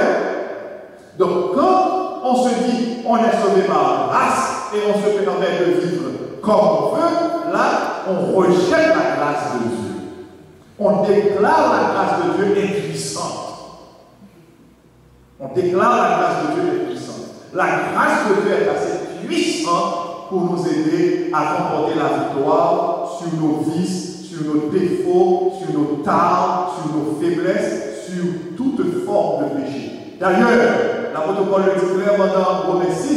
Donc, quand on se dit on est sauvé par grâce et on se permet de vivre comme on veut, là, on rejette la grâce de Dieu. On déclare la grâce de Dieu impuissante. On déclare la grâce de Dieu impuissante. La grâce de Dieu est assez puissante pour nous aider à remporter la victoire sur nos vices, sur nos défauts, sur nos tares, sur nos faiblesses, sur toute forme de péché. D'ailleurs, l'apôtre Paul le dit clairement dans Romains 6,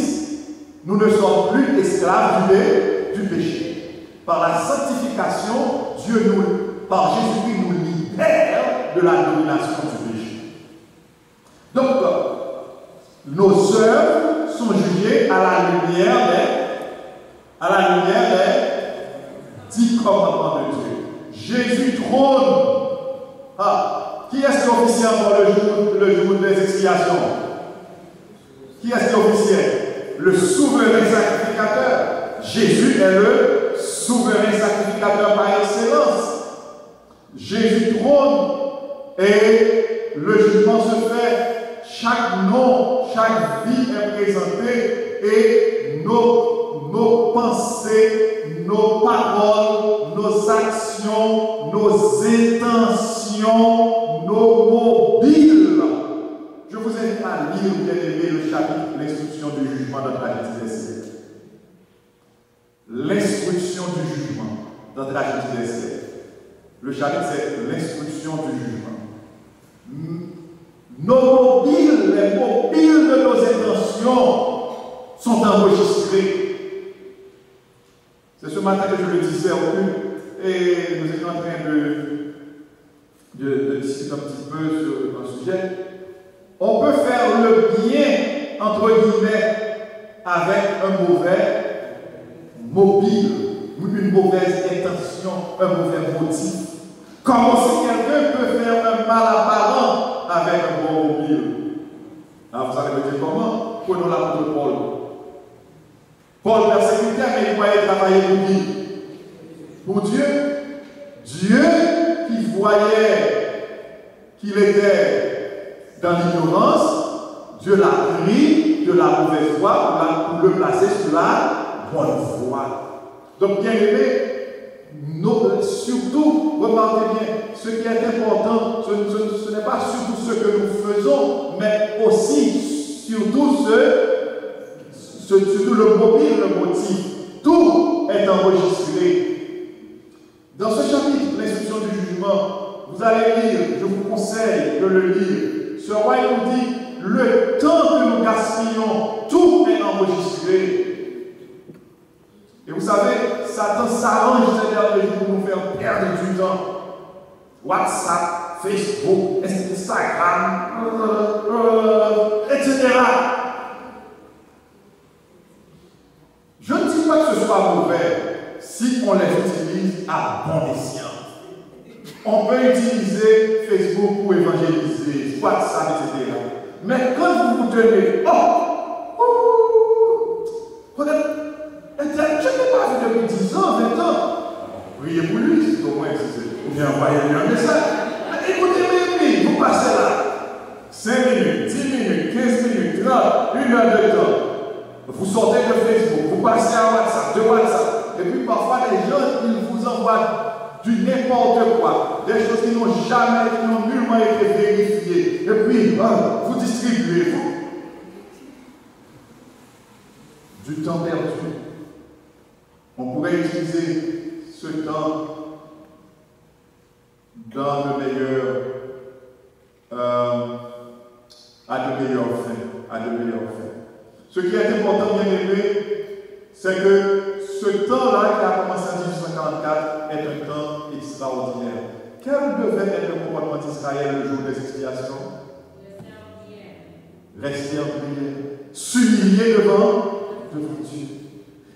nous ne sommes plus esclaves du péché. Par la sanctification, par Jésus-Christ, nous libère de la domination du péché. Donc, nos œuvres sont jugées à la lumière des 10 commandements de Dieu. Jésus trône. Qui est-ce qui officiait pour le jour des expiations? Qui est-ce qui officiait? Le souverain sacrificateur. Jésus est le souverain sacrificateur par excellence. Jésus trône et le jugement se fait. Chaque nom, chaque vie est présentée et nos pensées, nos paroles, nos actions, nos intentions, nos mobiles. Je vous invite à lire, bien aimé, le chapitre L'instruction du jugement dans Tragédie des siècles. L'instruction du jugement dans Tragédie des siècles. Le chapitre, c'est l'instruction du jugement. Nos mobiles, les mobiles de nos intentions sont enregistrés. C'est ce matin que je le disais au culte et nous étions en train de discuter un petit peu sur un sujet. On peut faire le bien, entre guillemets, avec un mauvais mobile, une mauvaise intention, un mauvais motif. Comment si quelqu'un peut faire un mal apparent avec un bon mobile? Alors vous allez me dire comment? Prenons l'apôtre Paul. Paul persécutait, mais il voyait travailler pour qui? Pour Dieu. Dieu qui voyait qu'il était dans l'ignorance, Dieu l'a pris de la mauvaise voie pour le placer sur la bonne voie. Donc, bien aimé, surtout, remarquez bien, ce qui est important, ce n'est pas surtout ce que nous faisons, mais aussi, surtout le mobile, le motif. Tout est enregistré. Dans ce chapitre, l'instruction du jugement, vous allez lire, je vous conseille de le lire. Ce roi nous dit, le temps que nous gaspillons, tout est enregistré. Et vous savez, Satan s'arrange ces derniers jours pour nous faire perdre du temps. WhatsApp, Facebook, Instagram, etc. Je ne dis pas que ce soit mauvais si on les utilise à bon escient. On peut utiliser Facebook pour évangéliser, WhatsApp, etc. Mais quand vous vous tenez, regarde, je n'ai pas vu depuis 10 ans, 20 ans. Priez pour lui, c'est au moins, ou bien envoyez-lui un message. Mais écoutez, mes vous passez là 5 minutes, 10 minutes, 15 minutes, 30, 1 heure de temps. Vous sortez de Facebook, vous passez à WhatsApp, de WhatsApp. Et puis parfois, les gens, ils vous envoient du n'importe quoi. Des choses qui n'ont nullement été vérifiées. Et puis, vous distribuez. Du temps perdu. On pourrait utiliser ce temps dans le meilleur, à de meilleures fins. Ce qui est important, bien aimé, c'est que ce temps-là qui a commencé en 1844 est un temps extraordinaire. Quel devait être le comportement d'Israël le jour des expiations? Rester en prière. S'humilier devant Dieu.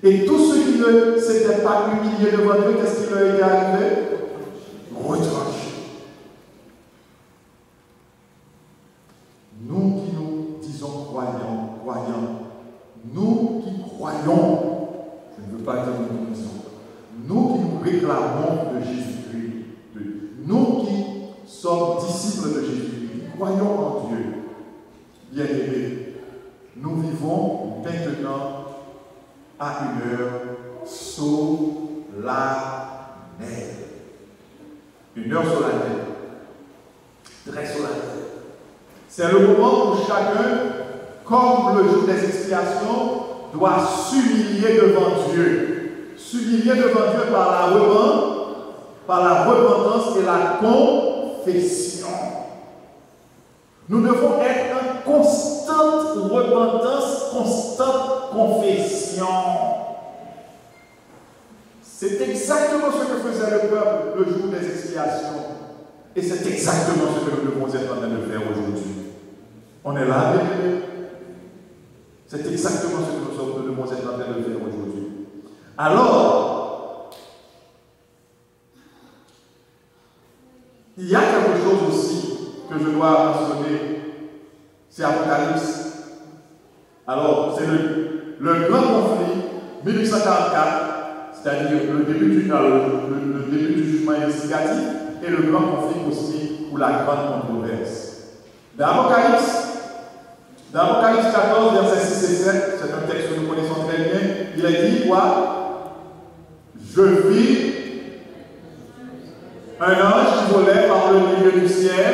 Et tous ceux qui ne s'étaient pas humiliés devant Dieu, qu'est-ce qui leur est arrivé? Retranchés. Nous qui nous disons croyants, nous qui croyons, je ne veux pas dire nous disons, nous qui nous réclamons de Jésus-Christ, nous qui sommes disciples de Jésus-Christ, qui croyons en Dieu, bien-aimés, nous vivons maintenant à une heure solennelle. Une heure solennelle. Très solennelle. C'est le moment où chacun, comme le jour des expiations, doit s'humilier devant Dieu. S'humilier devant Dieu par la repentance et la confession. Nous devons être en constante repentance, constante confession. C'est exactement ce que faisait le peuple le jour des expiations. Et c'est exactement ce que nous devons être en train de faire aujourd'hui. On est là, bien. C'est exactement ce que nous devons être en train de faire aujourd'hui. Alors, il y a quelque chose aussi que je dois mentionner. C'est Apocalypse. Alors, c'est le grand conflit 1844, c'est-à-dire le début du jugement investigatif et le grand conflit cosmique ou la grande controverse. Dans Apocalypse 14, versets 6 et 7, c'est un texte que nous connaissons très bien, il est dit quoi? Je vis un ange qui volait par le milieu du ciel.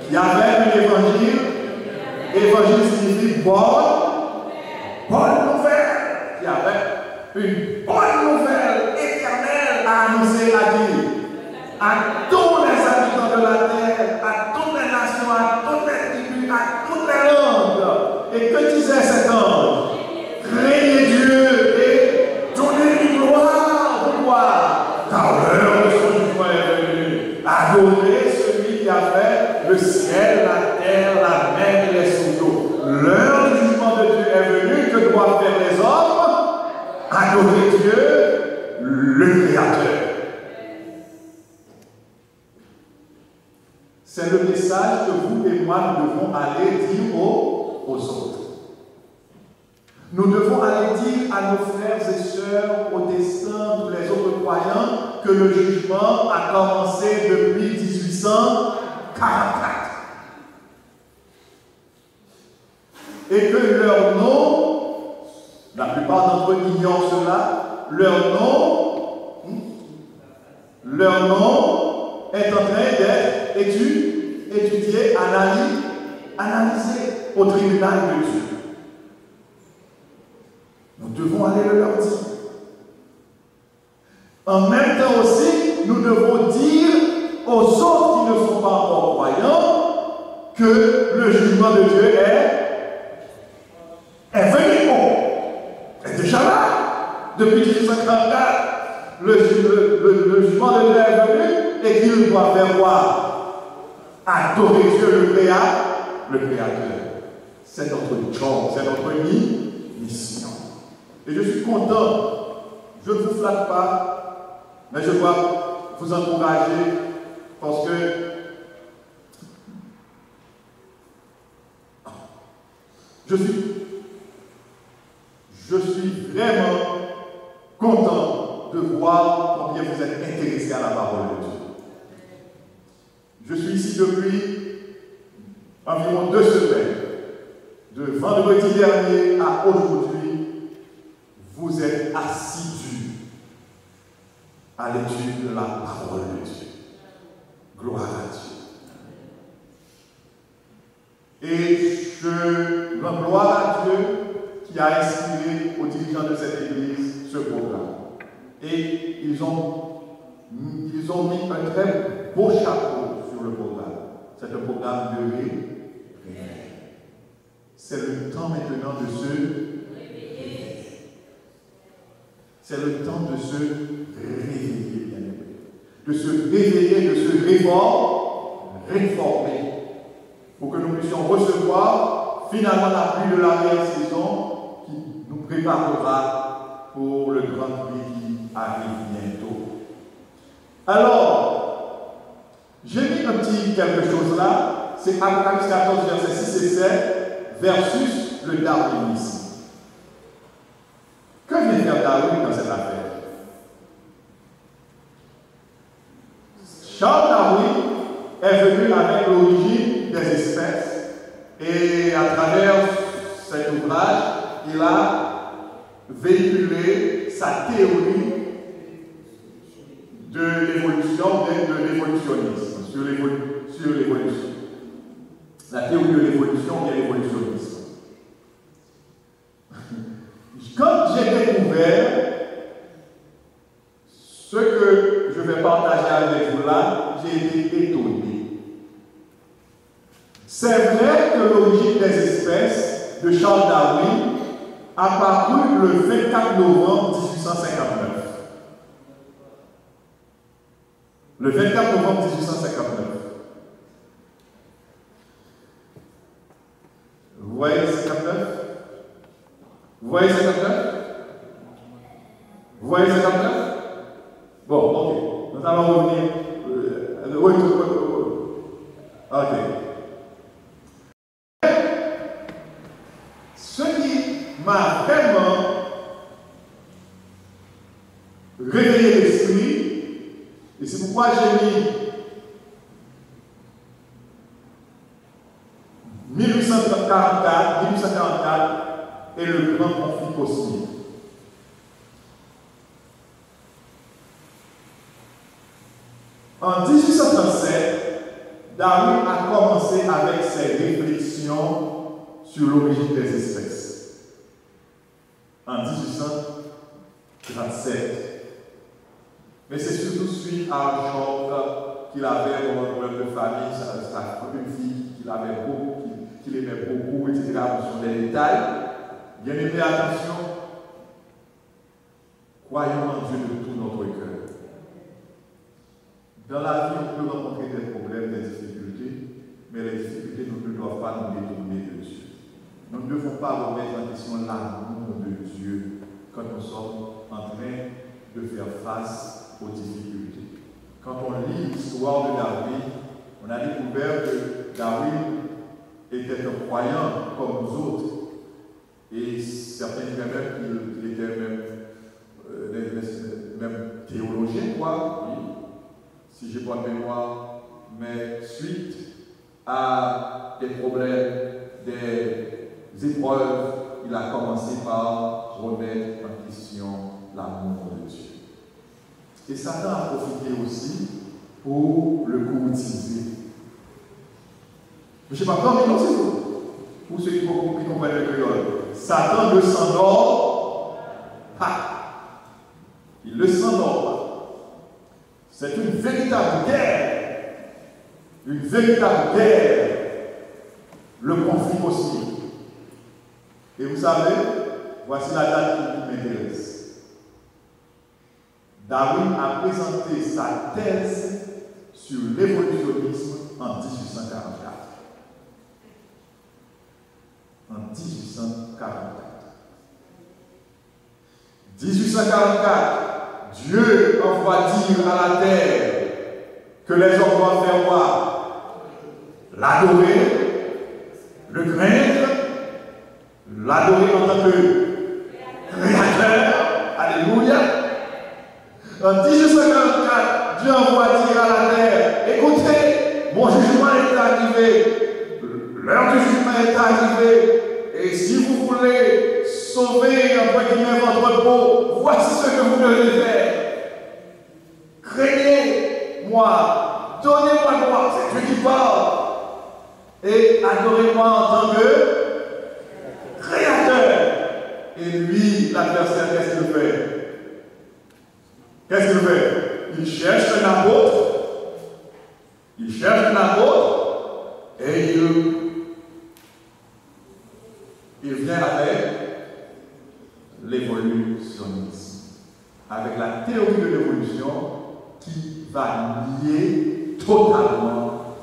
Il y avait un évangile. Évangile signifie bonne nouvelle. Il y avait une bonne nouvelle éternelle à annoncer, à dire à tous les habitants de la terre, à toutes les nations, à toutes les tribus, à toutes les langues. Et que disait cet ange? Craignez Dieu et donnez-lui gloire. Pourquoi? Car l'heure de son jugement est venue. Adorez celui qui a fait le ciel, la terre, la mer et les sources d'eau. L'heure du jugement de Dieu est venue. Que doivent faire les hommes? Adorer Dieu, le Créateur. C'est le message que vous et moi, nous devons aller dire aux autres. Nous devons aller dire à nos frères et sœurs protestants, tous les autres croyants, que le jugement a commencé depuis 1844. Et que leur nom, la plupart d'entre eux ignorent cela, leur nom est en train d'être étudié, analysé au tribunal de Dieu. Nous devons aller le leur dire. En même temps aussi, nous devons dire aux autres qui ne sont pas encore croyants que le jugement de Dieu est venu. Est déjà là. Depuis 1844, le jugement de Dieu est venu et qu'il doit faire quoi? Adorer Dieu le Créateur. C'est notre job, c'est notre mission. Et je suis content, je ne vous flatte pas, mais je dois vous encourager parce que je suis vraiment content de voir combien vous êtes intéressés à la parole de Dieu. Je suis ici depuis environ 2 semaines. De vendredi dernier à aujourd'hui, vous êtes assidus à l'étude de la parole de Dieu. Gloire à Dieu. Et je rends gloire à Dieu qui a inspiré aux dirigeants de cette église ce programme. Et ils ont mis un très beau chapeau sur le programme. C'est un programme de réveil. C'est le temps maintenant de se réveiller. C'est le temps de se réveiller, bien aimé. De se réveiller, de se réformer. Pour que nous puissions recevoir finalement la pluie de la meilleure saison qui nous préparera pour le grand prix qui arrive bientôt. Alors, j'ai mis un petit quelque chose là, c'est Apocalypse 14, versets 6 et 7, versus le darwinisme. Que vient faire Darwin dans cette affaire? Charles Darwin est venu avec l'origine des espèces Et à travers cet ouvrage, il a véhiculé sa théorie de l'évolution, de l'évolutionnisme, sur l'évolution. La théorie de l'évolution et l'évolutionnisme. Quand j'ai découvert ce que je vais partager avec vous là, j'ai été étonné. C'est vrai que l'origine des espèces de Charles Darwin a paru le 24 novembre 1859. Le 24 novembre 1859. Vous voyez 59? Vous voyez 59? Vous voyez 59? Bon, ok. Nous allons revenir. Ok. Ce qui m'a vraiment réveillé l'esprit, et c'est pourquoi j'ai mis 1844 et le grand conflit cosmique. En 1837, Darwin a commencé avec ses réflexions sur l'origine des espèces. En 1837. Mais c'est surtout suite à un choc qu'il avait un problème de famille, une fille qu'il aimait beaucoup, etc. Sur les détails. Bien aimé, attention. Croyons en Dieu de tout notre cœur. Dans la vie, on peut rencontrer des problèmes, des difficultés, mais les difficultés ne doivent pas nous détourner de Dieu. Nous ne devons pas remettre en question l'amour de Dieu quand nous sommes en train de faire face aux difficultés. Quand on lit l'histoire de Darwin, on a découvert que Darwin était un croyant comme nous autres. Et certains diraient même qu'il était même théologien, quoi. Oui. Si j'ai bonne mémoire, mais suite à des problèmes, des épreuves, il a commencé par remettre en question l'amour de Dieu. Et Satan a profité aussi pour le courtiser. Je ne sais pas comment c'est vous. Pour ceux qui comprennent le créole. Satan ne s'endort pas. Il ne s'endort pas. C'est une véritable guerre. Une véritable guerre. Le conflit cosmique. Et vous savez, voici la date qui m'intéresse. Darwin a présenté sa thèse sur l'évolutionnisme en 1844. En 1844. 1844. Dieu envoie dire à la terre que les hommes doivent faire quoi? L'adorer, le craindre, l'adorer en tant que créateur. Alléluia. En 1844, Dieu envoie dire à la terre, écoutez, mon jugement est arrivé, l'heure du jugement est arrivée, et si vous voulez sauver entre guillemets votre peau, voici ce que vous devez faire. Craignez-moi, donnez-moi gloire, c'est Dieu qui parle, et adorez-moi en tant que créateur. Et lui, l'adversaire, qu'est-ce qu'il fait? Qu'est-ce qu'il fait? Il cherche un apôtre. Il cherche un apôtre et il vient avec l'évolutionnisme, avec la théorie de l'évolution qui va nier totalement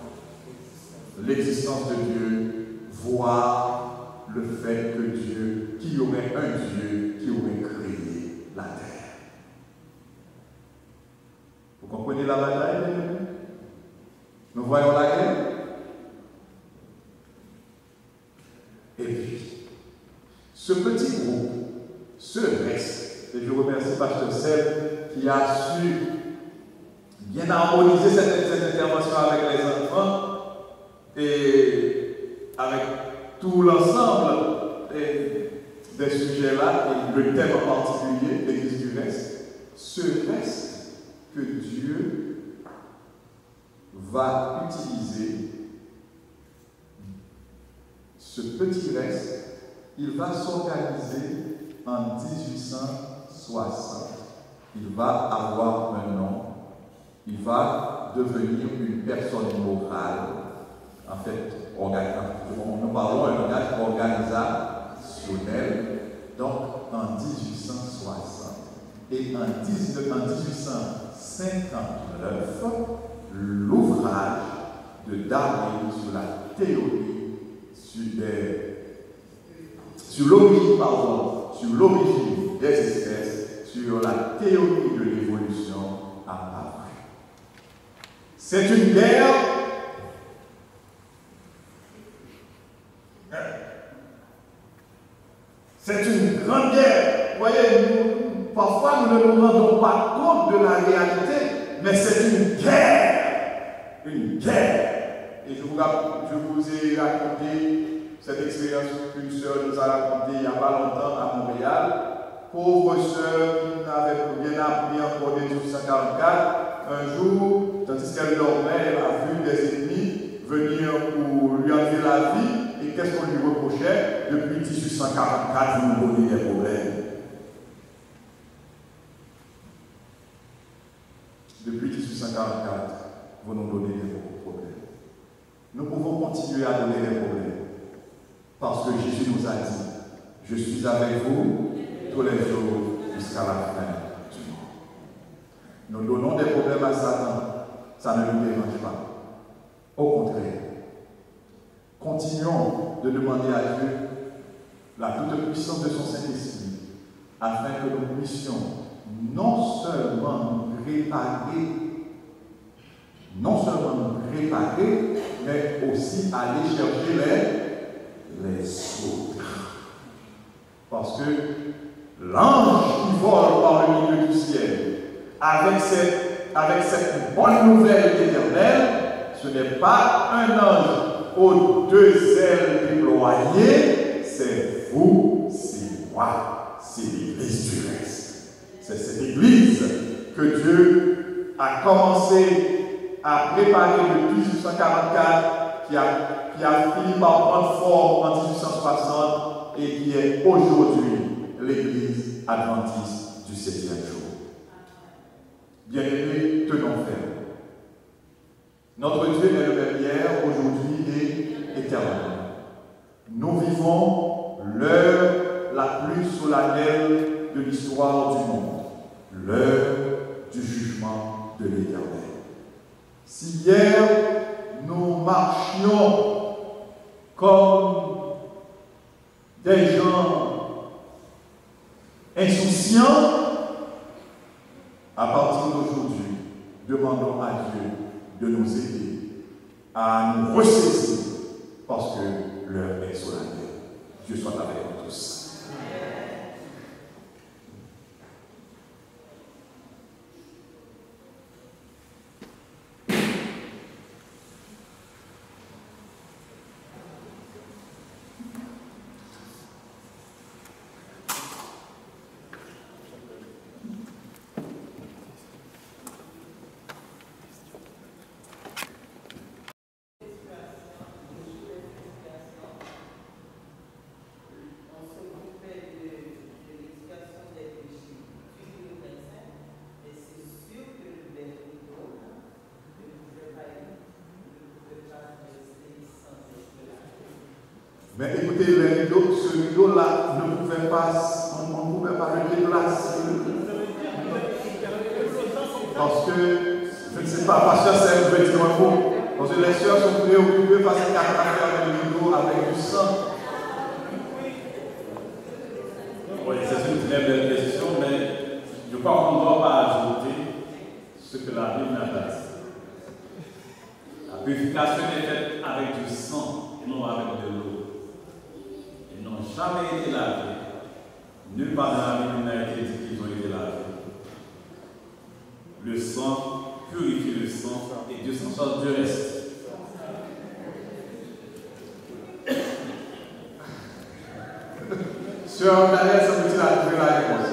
l'existence de Dieu, voire le fait que Dieu, qu'il y aurait un Dieu qui aurait créé la terre. Vous comprenez la bataille? Nous voyons la guerre. Et puis, ce petit groupe se reste, et je remercie Pasteur Seb qui a su bien harmoniser cette intervention avec les enfants et avec tout l'ensemble des sujets-là, et le thème en particulier, l'Église du reste, ce reste que Dieu va utiliser, ce petit reste, il va s'organiser en 1860. Il va avoir un nom, il va devenir une personne morale. En fait, nous parlons d'un langage organisationnel, donc en 1860. Et en 1859, l'ouvrage de Darwin sur la théorie, sur l'origine des espèces, sur la théorie de l'évolution apparue. C'est une guerre C'est une grande guerre. Vous voyez, parfois nous ne nous rendons pas compte de la réalité, mais c'est une guerre. Une guerre. Et je vous ai raconté cette expérience qu'une sœur nous a racontée il n'y a pas longtemps à Montréal. Pauvre sœur qui n'avait rien appris encore dès 1844. Un jour, tandis qu'elle dormait, elle a vu des ennemis venir pour lui enlever la vie. Et qu'est-ce qu'on lui reprochait? Depuis 1844, vous nous donnez des problèmes. Depuis 1844, vous nous donnez des problèmes. Nous pouvons continuer à donner des problèmes. Parce que Jésus nous a dit, je suis avec vous tous les jours jusqu'à la fin du monde. Nous donnons des problèmes à Satan, ça ne nous dérange pas. Au contraire, continuons de demander à Dieu la toute puissance de son Saint-Esprit afin que nous puissions non seulement nous préparer, mais aussi aller chercher les autres. Parce que l'ange qui vole par le milieu du ciel, avec cette bonne nouvelle éternelle, ce n'est pas un ange aux deux ailes déployées, c'est vous, c'est moi, c'est l'Église du reste. C'est cette Église que Dieu a commencé à préparer depuis 1844, qui a fini par prendre forme en 1860 et qui est aujourd'hui l'Église adventiste du 7e jour. Bien-aimés, tenons ferme. Notre Dieu est le même hier, aujourd'hui et éternellement. Nous vivons l'heure la plus solennelle de l'histoire du monde, l'heure du jugement de l'Éternel. Si hier nous marchions comme des gens insouciants, à partir d'aujourd'hui, demandons à Dieu de nous aider à nous ressaisir parce que l'heure est solennelle. Dieu soit avec nous tous. Mais écoutez, ce rideau-là ne pouvait pas, on ne pouvait pas le déplacer. Parce que, je ne sais pas, pasteur, c'est un petit mot. Parce que les sœurs sont préoccupées parce qu'elles ont affaire avec le rideau avec du sang. Oui, c'est une très belle question, mais je crois qu'on ne doit pas ajouter ce que la Bible n'a pas dit. La purification est faite avec du sang et non avec de l'eau. Ils n'ont jamais été lavés. Nulle part dans la Bible n'a été dit qu'ils ont été lavés. Le sang purifie le sang et Dieu s'en charge du reste. Sœur Daniel, semble-t-il, a trouvé la réponse.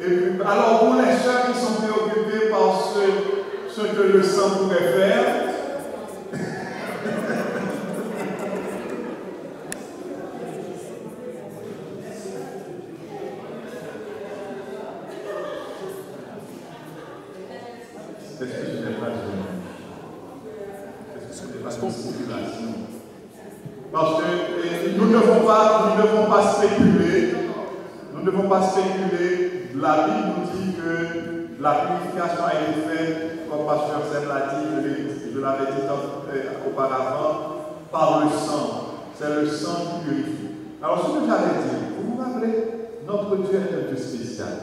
Et puis, alors, pour les sœurs qui sont préoccupées par ce que le sang pourrait faire, parce que nous ne devons pas spéculer. Nous ne devons pas spéculer. La Bible nous dit que la purification a été faite, comme Pasteur Sem l'a dit, je l'avais dit auparavant, par le sang. C'est le sang qui purifie. Alors, ce que j'allais dire, vous vous rappelez, notre Dieu est un Dieu spécial.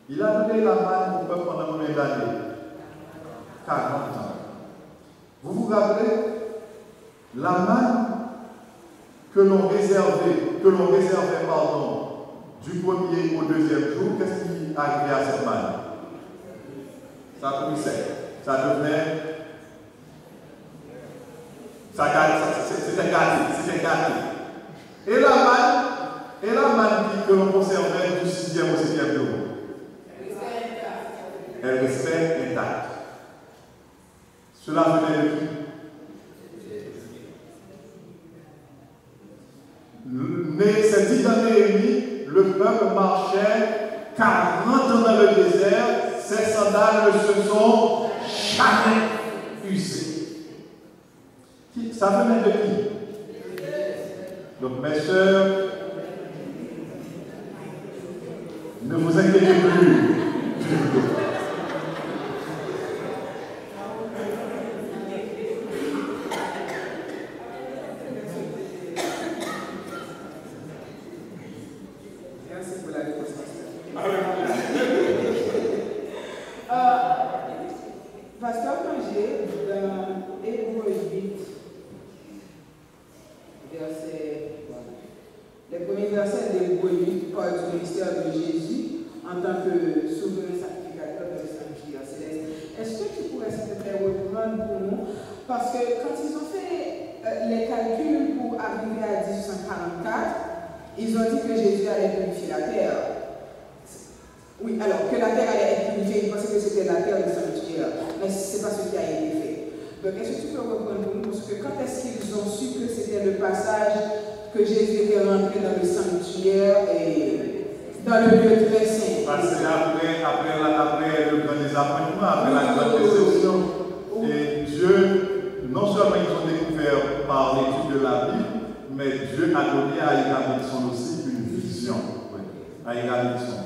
Il a donné la manne au peuple pendant combien d'années? 40 ans. Vous vous rappelez? La manne que l'on réservait, du premier au deuxième jour, qu'est-ce qui arrivait à cette manne? Ça coulissait. Ça devenait. C'était gâté. Et la manne que l'on conservait du 6e au 7e jour, elle restait intacte. Cela venait de qui? Mais c'est dit dans Néhémie, le peuple marchait 40 ans dans le désert, ses sandales ne se sont jamais usées. Ça venait de qui? Donc mes sœurs, ne vous inquiétez plus. Pasteur Manger, dans Hébreux 8, les premiers versets d'Hébreux 8 parlent du ministère de Jésus en tant que souverain sacrificateur de sanctuaire céleste. Est-ce que tu pourrais s'il te plaît reprendre pour nous? Parce que quand ils ont fait les calculs pour arriver à 1844, ils ont dit que Jésus allait purifier la terre. Oui, alors que la terre allait être purifiée, ils pensaient que c'était la terre du sanctuaire, mais ce n'est pas ce qui a été fait. Donc, est-ce que tu peux reprendre pour nous? Parce que quand est-ce qu'ils ont su que c'était le passage que Jésus était rentré dans le sanctuaire et dans le lieu très saint? Parce que après le grand désappointement, après la grande déception, et Dieu, non seulement ils ont découvert par l'étude de la Bible, mais Dieu a donné à Iramitson aussi une vision. Oui, à Iramitson.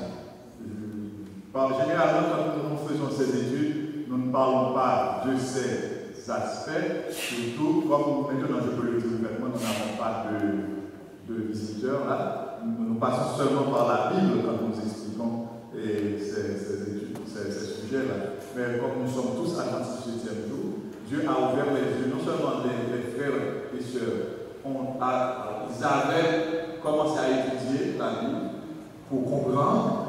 Généralement, quand nous faisons ces études, nous ne parlons pas de ces aspects, surtout comme maintenant je peux le dire ouvertement, nous n'avons pas de visiteurs là. Nous passons seulement par la Bible quand nous expliquons ces études, ces sujets-là. Mais comme nous sommes tous à 37e jour, Dieu a ouvert les yeux, non seulement les frères et sœurs, ils avaient commencé à étudier la Bible pour comprendre.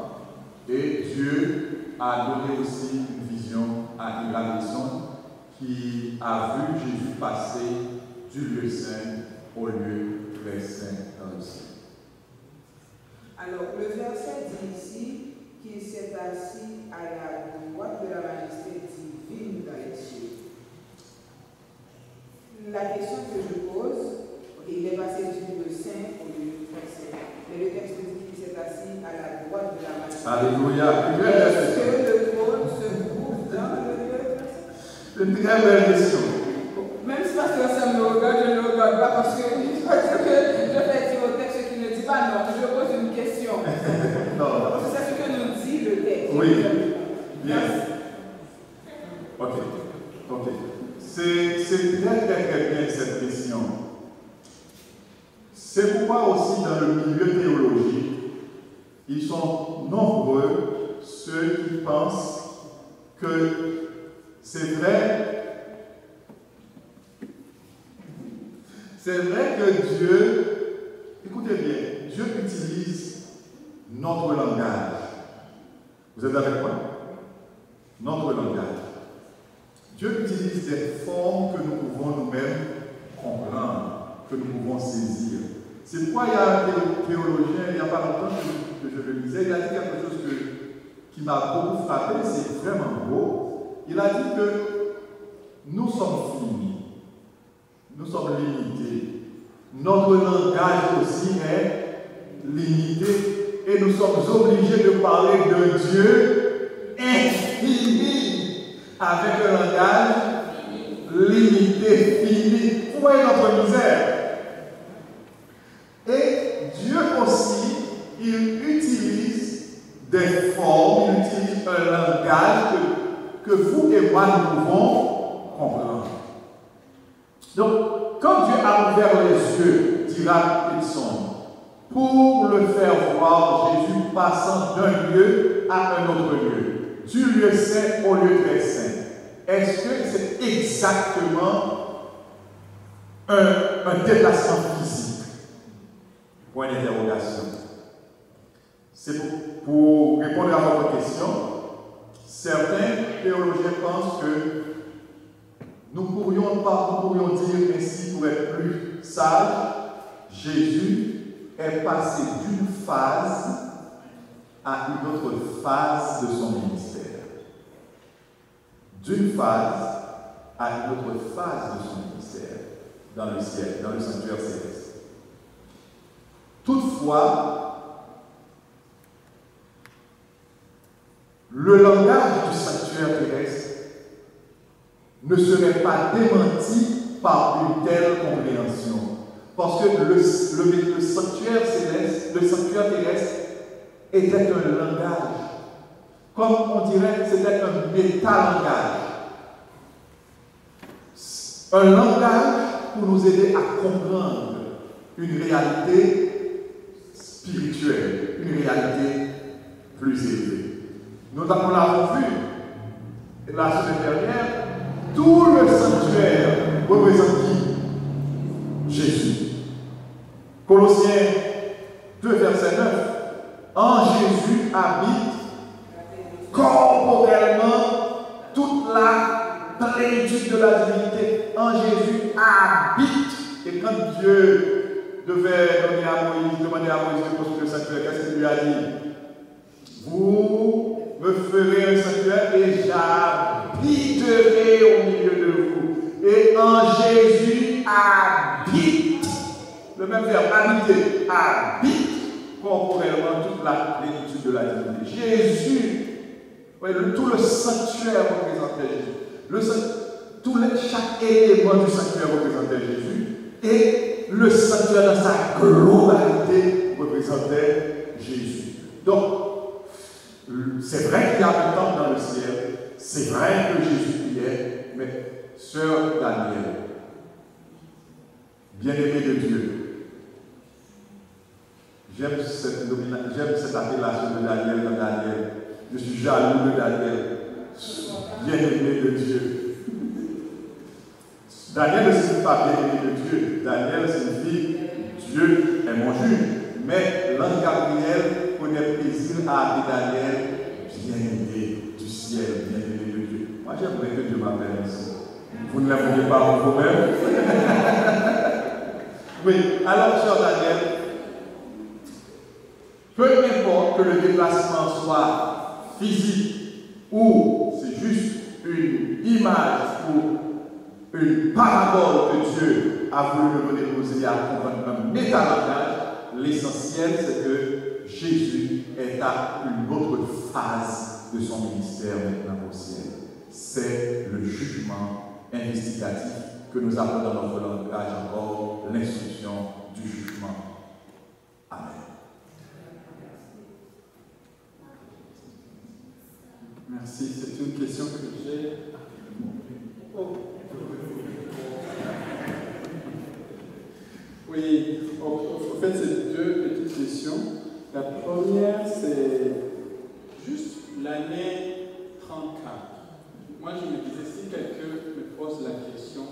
Et Dieu a donné aussi une vision à Iramitson qui a vu Jésus passer du lieu saint au lieu très saint dans le ciel. Alors, le verset dit ici qu'il s'est assis à la droite de la majesté divine dans les cieux. La question que je pose, il est passé du lieu saint au lieu très saint. Mais le texte dit qu'il s'est assis à la droite de la majesté. Alléluia. Est-ce que le trône se trouve dans le lieu très saint? Une très belle question. Même si parce que ça me regarde, je ne le regarde pas parce que je fais dire au texte qui ne dit pas non. Je pose une question. Non. Parce que c'est ce que nous dit le texte. Oui. Bien. Ok. C'est très bien cette question. C'est pourquoi aussi dans le milieu théologique, ils sont nombreux ceux qui pensent que c'est vrai que Dieu, écoutez bien, Dieu utilise notre langage. Vous êtes avec moi? Notre langage. Dieu utilise des formes que nous pouvons nous-mêmes comprendre, que nous pouvons saisir. C'est pourquoi il y a un théologien, il n'y a pas longtemps que je le lisais, il a dit quelque chose qui m'a beaucoup frappé, c'est vraiment beau. Il a dit que nous sommes finis, nous sommes limités. Notre langage aussi est limité et nous sommes obligés de parler de Dieu infini avec un langage limité, fini. Vous voyez notre misère. Et Dieu aussi, il utilise des formes, il utilise un langage que vous et moi nous pouvons comprendre. Donc, quand Dieu a ouvert les yeux d'Iraq Edson pour le faire voir Jésus passant d'un lieu à un autre lieu, du lieu saint au lieu très saint, est-ce que c'est exactement un déplacement physique? Point d'interrogation. C'est pour répondre à votre question. Certains théologiens pensent que nous pourrions dire ainsi pour être plus sage, Jésus est passé d'une phase à une autre phase de son ministère. D'une phase à une autre phase de son ministère dans le ciel, dans le sanctuaire céleste. Toutefois, le langage du sanctuaire terrestre ne serait pas démenti par une telle compréhension. Parce que le sanctuaire céleste, le sanctuaire terrestre était un langage. Comme on dirait, c'était un métalangage. Un langage pour nous aider à comprendre une réalité spirituelle, une réalité plus élevée. Nous l'avons vu la semaine dernière, tout le sanctuaire représente qui? Jésus. Colossiens 2, verset 9. En Jésus habite corporellement toute la plénitude de la divinité. En Jésus habite. Et quand Dieu devait demander à Moïse de construire le sanctuaire, qu'est-ce qu'il lui a dit? Vous me ferez un sanctuaire et j'habiterai au milieu de vous. Et en Jésus habite. Le même verbe, habiter, habite corporellement toute la plénitude de la divinité. Jésus, tout le sanctuaire représentait Jésus. Chaque élément du sanctuaire représentait Jésus. Et le sanctuaire dans sa globalité représentait Jésus. Donc, c'est vrai qu'il y a un temple dans le ciel, c'est vrai que Jésus priait, mais sœur Daniel, bien-aimée de Dieu, j'aime cette appellation de Daniel dans Daniel. Je suis jaloux de Daniel, bien-aimé de Dieu. Daniel ne signifie pas bien-aimé de Dieu. Daniel signifie Dieu est mon juge. Mais l'ange Gabriel connaît plaisir à appeler Daniel bien-aimé du ciel, bien-aimé de Dieu. Moi, j'aimerais que Dieu m'appelle ainsi. Vous ne l'aimeriez pas pour vous-même? Oui, alors, cher Daniel, peu importe que le déplacement soit physique ou c'est juste une image ou une parabole que Dieu a voulu nous donner pour nous aider à comprendre un métalangage, l'essentiel c'est que Jésus est à une autre phase de son ministère maintenant au ciel. C'est le jugement investigatif que nous appelons dans notre langage encore l'instruction du jugement. Amen. Merci. C'est une question que j'ai. Oh. Oui, en fait, c'est deux petites questions. La première, c'est juste l'année 34. Moi, je me disais, si quelqu'un me pose la question,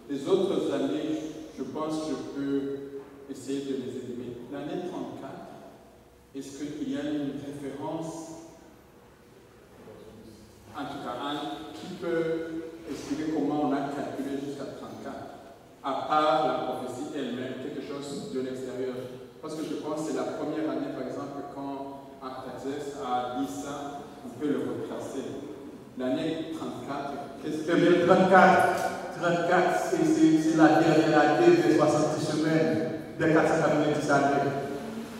les autres années, je pense que je peux essayer de les éliminer. L'année 34, est-ce qu'il y a une référence, en tout cas, qui peut expliquer comment on a calculé jusqu'à 34, à part la prophétie elle-même, quelque chose de l'extérieur? c'est la première année, par exemple, quand Artaxerxes a dit ça, on peut le retracer. L'année 34, qu'est-ce que... Eh bien, 34, c'est la dernière année des 70 semaines, des 490 années.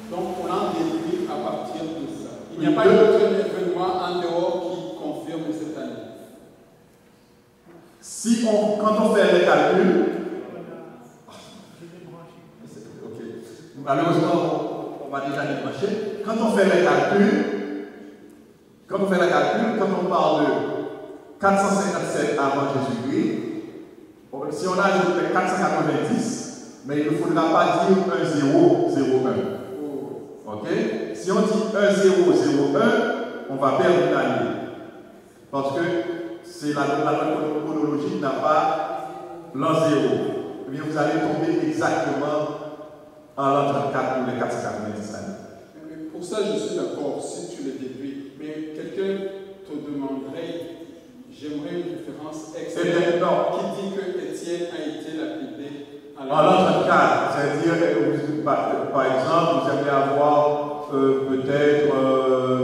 Donc, on en déduit à partir de ça. Il n'y a pas d'autre événement en dehors qui confirme cette année. Quand on fait les calculs, ok, malheureusement, on va déjà débrancher. Quand on fait les calculs, quand on parle de 457 avant Jésus-Christ, si on ajoute les 490, mais il ne faudra pas dire 1001. Ok? Si on dit 1001, on va perdre une année. Parce que c'est la chronologie n'a pas l'an 0. Eh bien, vous allez tomber exactement en l'an 34 pour les 490 années. Pour ça, je suis d'accord si tu le déduis. Mais quelqu'un te demanderait, j'aimerais une référence externe qui dit que Étienne a été lapidé en l'an 34. C'est-à-dire, par exemple, vous allez avoir peut-être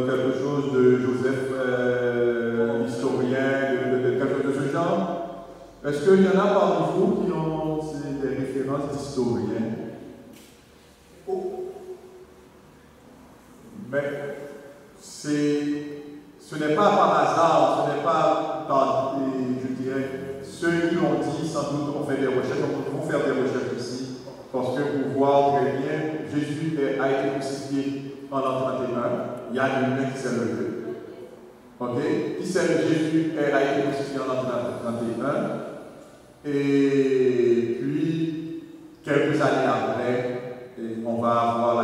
quelque chose de Joseph, historien, de quelque chose de ce genre. Est-ce qu'il y en a parmi vous qui ont des références d'historiens? Mais ce n'est pas par hasard, ce n'est pas par, je dirais, ceux qui l'ont dit, sans doute, ont fait des recherches, vont faire des recherches ici, parce que pour voir très bien, Jésus a été crucifié en l'an 31, il y a une main qui s'est levée. Ok? Qui c'est Jésus a été crucifié en l'an 31, et puis, quelques années après, on va avoir la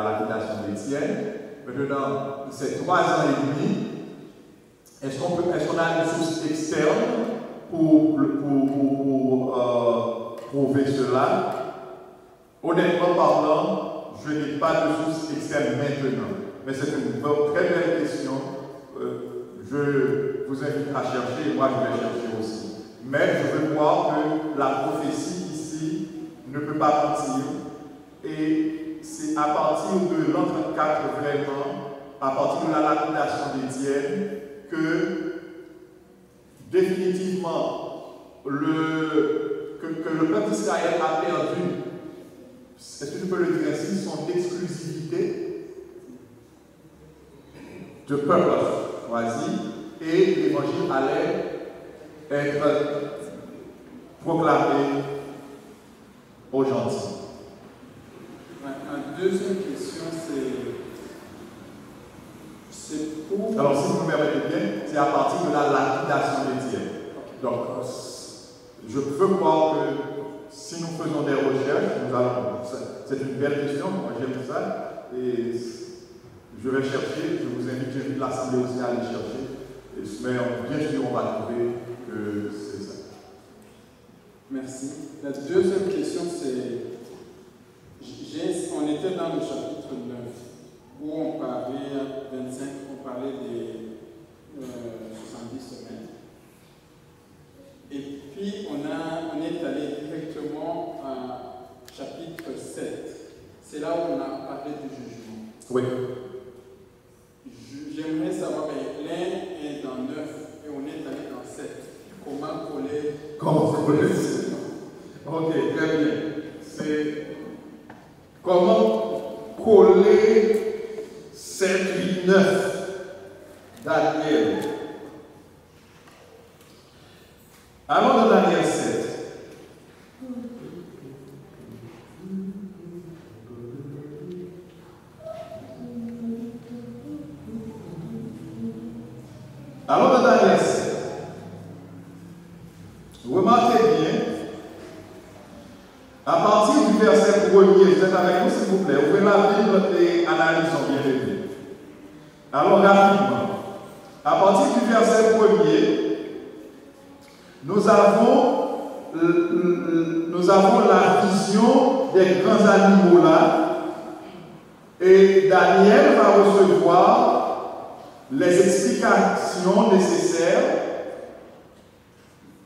lapidation d'Étienne. Maintenant, c'est 3 ans et demi. Est-ce qu'on a une source externe pour prouver cela? Honnêtement parlant, je n'ai pas de source externe maintenant. Mais c'est une très belle question. Je vous invite à chercher, moi je vais chercher aussi. Mais je veux voir que la prophétie ici ne peut pas mentir. Et c'est à partir de l'an 34 vraiment, à partir de la lapidation d'Étienne, que définitivement que le peuple d'Israël a perdu, est-ce que je peux le dire ainsi, son exclusivité de peuple choisi, et l'évangile allait être proclamé aux gentils. Ma deuxième question, c'est pour... Alors, si vous me permettez bien, c'est à partir de la lapidation d'Étienne. Donc, je peux croire que si nous faisons des recherches, c'est une belle question, moi j'aime ça, et je vais chercher, je vous invite, j'invite l'Assemblée aussi à aller chercher, mais bien sûr, on va trouver que c'est ça. Merci. La deuxième question, c'est... On était dans le chapitre 9, où on parlait, 25, on parlait des 70 semaines. Et puis, on est allé directement à chapitre 7. C'est là où on a parlé du jugement. Oui. J'aimerais savoir, l'un est dans 9 et on est allé dans 7. Comment coller? Ok, très bien. C'est comment coller 7, 8, 9 Daniel. Allons dans Daniel 7. Allons dans Daniel 7. Remarquez bien, à partir du verset 1er, vous êtes avec nous s'il vous plaît, ouvrez la Bible et analysons bien les. Alors rapidement, à partir du verset 1er, nous avons la vision des grands animaux là, et Daniel va recevoir les explications nécessaires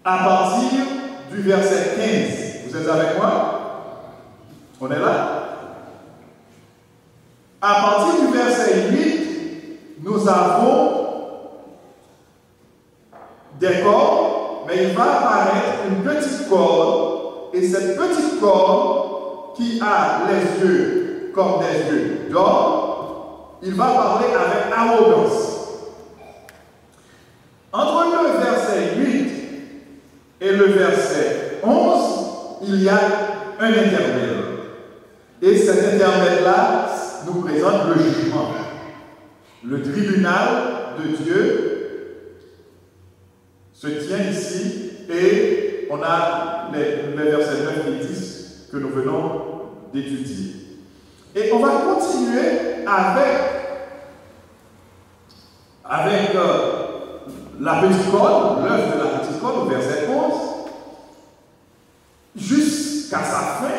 à partir du verset 15. Vous êtes avec moi? On est là? À partir du verset 8, nous avons des cordes, mais il va apparaître une petite corde, et cette petite corde qui a les yeux comme des yeux d'homme, il va parler avec arrogance. Entre le verset 8 et le verset 11, il y a un intermède. Et cet intermède-là nous présente le jugement. Le tribunal de Dieu se tient ici et on a les versets 9 et 10 que nous venons d'étudier. Et on va continuer avec la petite corde, l'œuvre de la petite corde au verset 11, jusqu'à sa fin,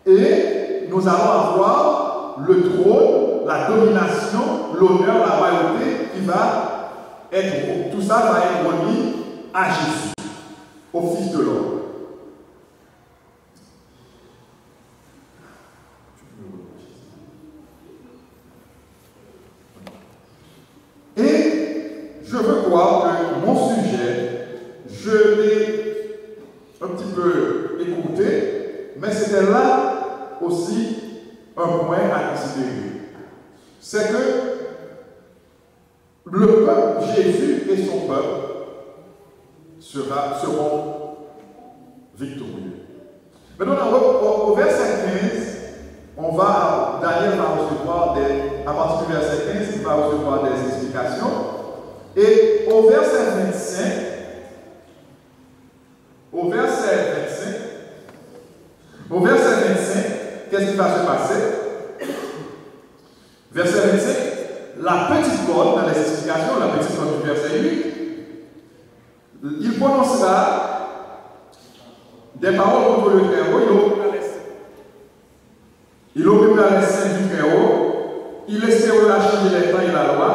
et nous allons avoir le trône, la domination, l'honneur, la royauté qui va être, tout ça va être remis à Jésus, au Fils de l'homme. Et je veux croire que mon sujet, je l'ai un petit peu écouté, mais c'était là aussi un point à considérer. C'est que le peuple, Jésus et son peuple, seront victorieux. Maintenant, au verset 15, Daniel va recevoir à partir du verset 15, il va recevoir des explications. Et au verset 25, qu'est-ce qui va se passer? Verset 25, la petite corde, dans les explications, la petite corde du verset 8, il prononcera des paroles contre le Très-Haut, il occupera les saints du Très-Haut, il laissera changer les temps et la loi,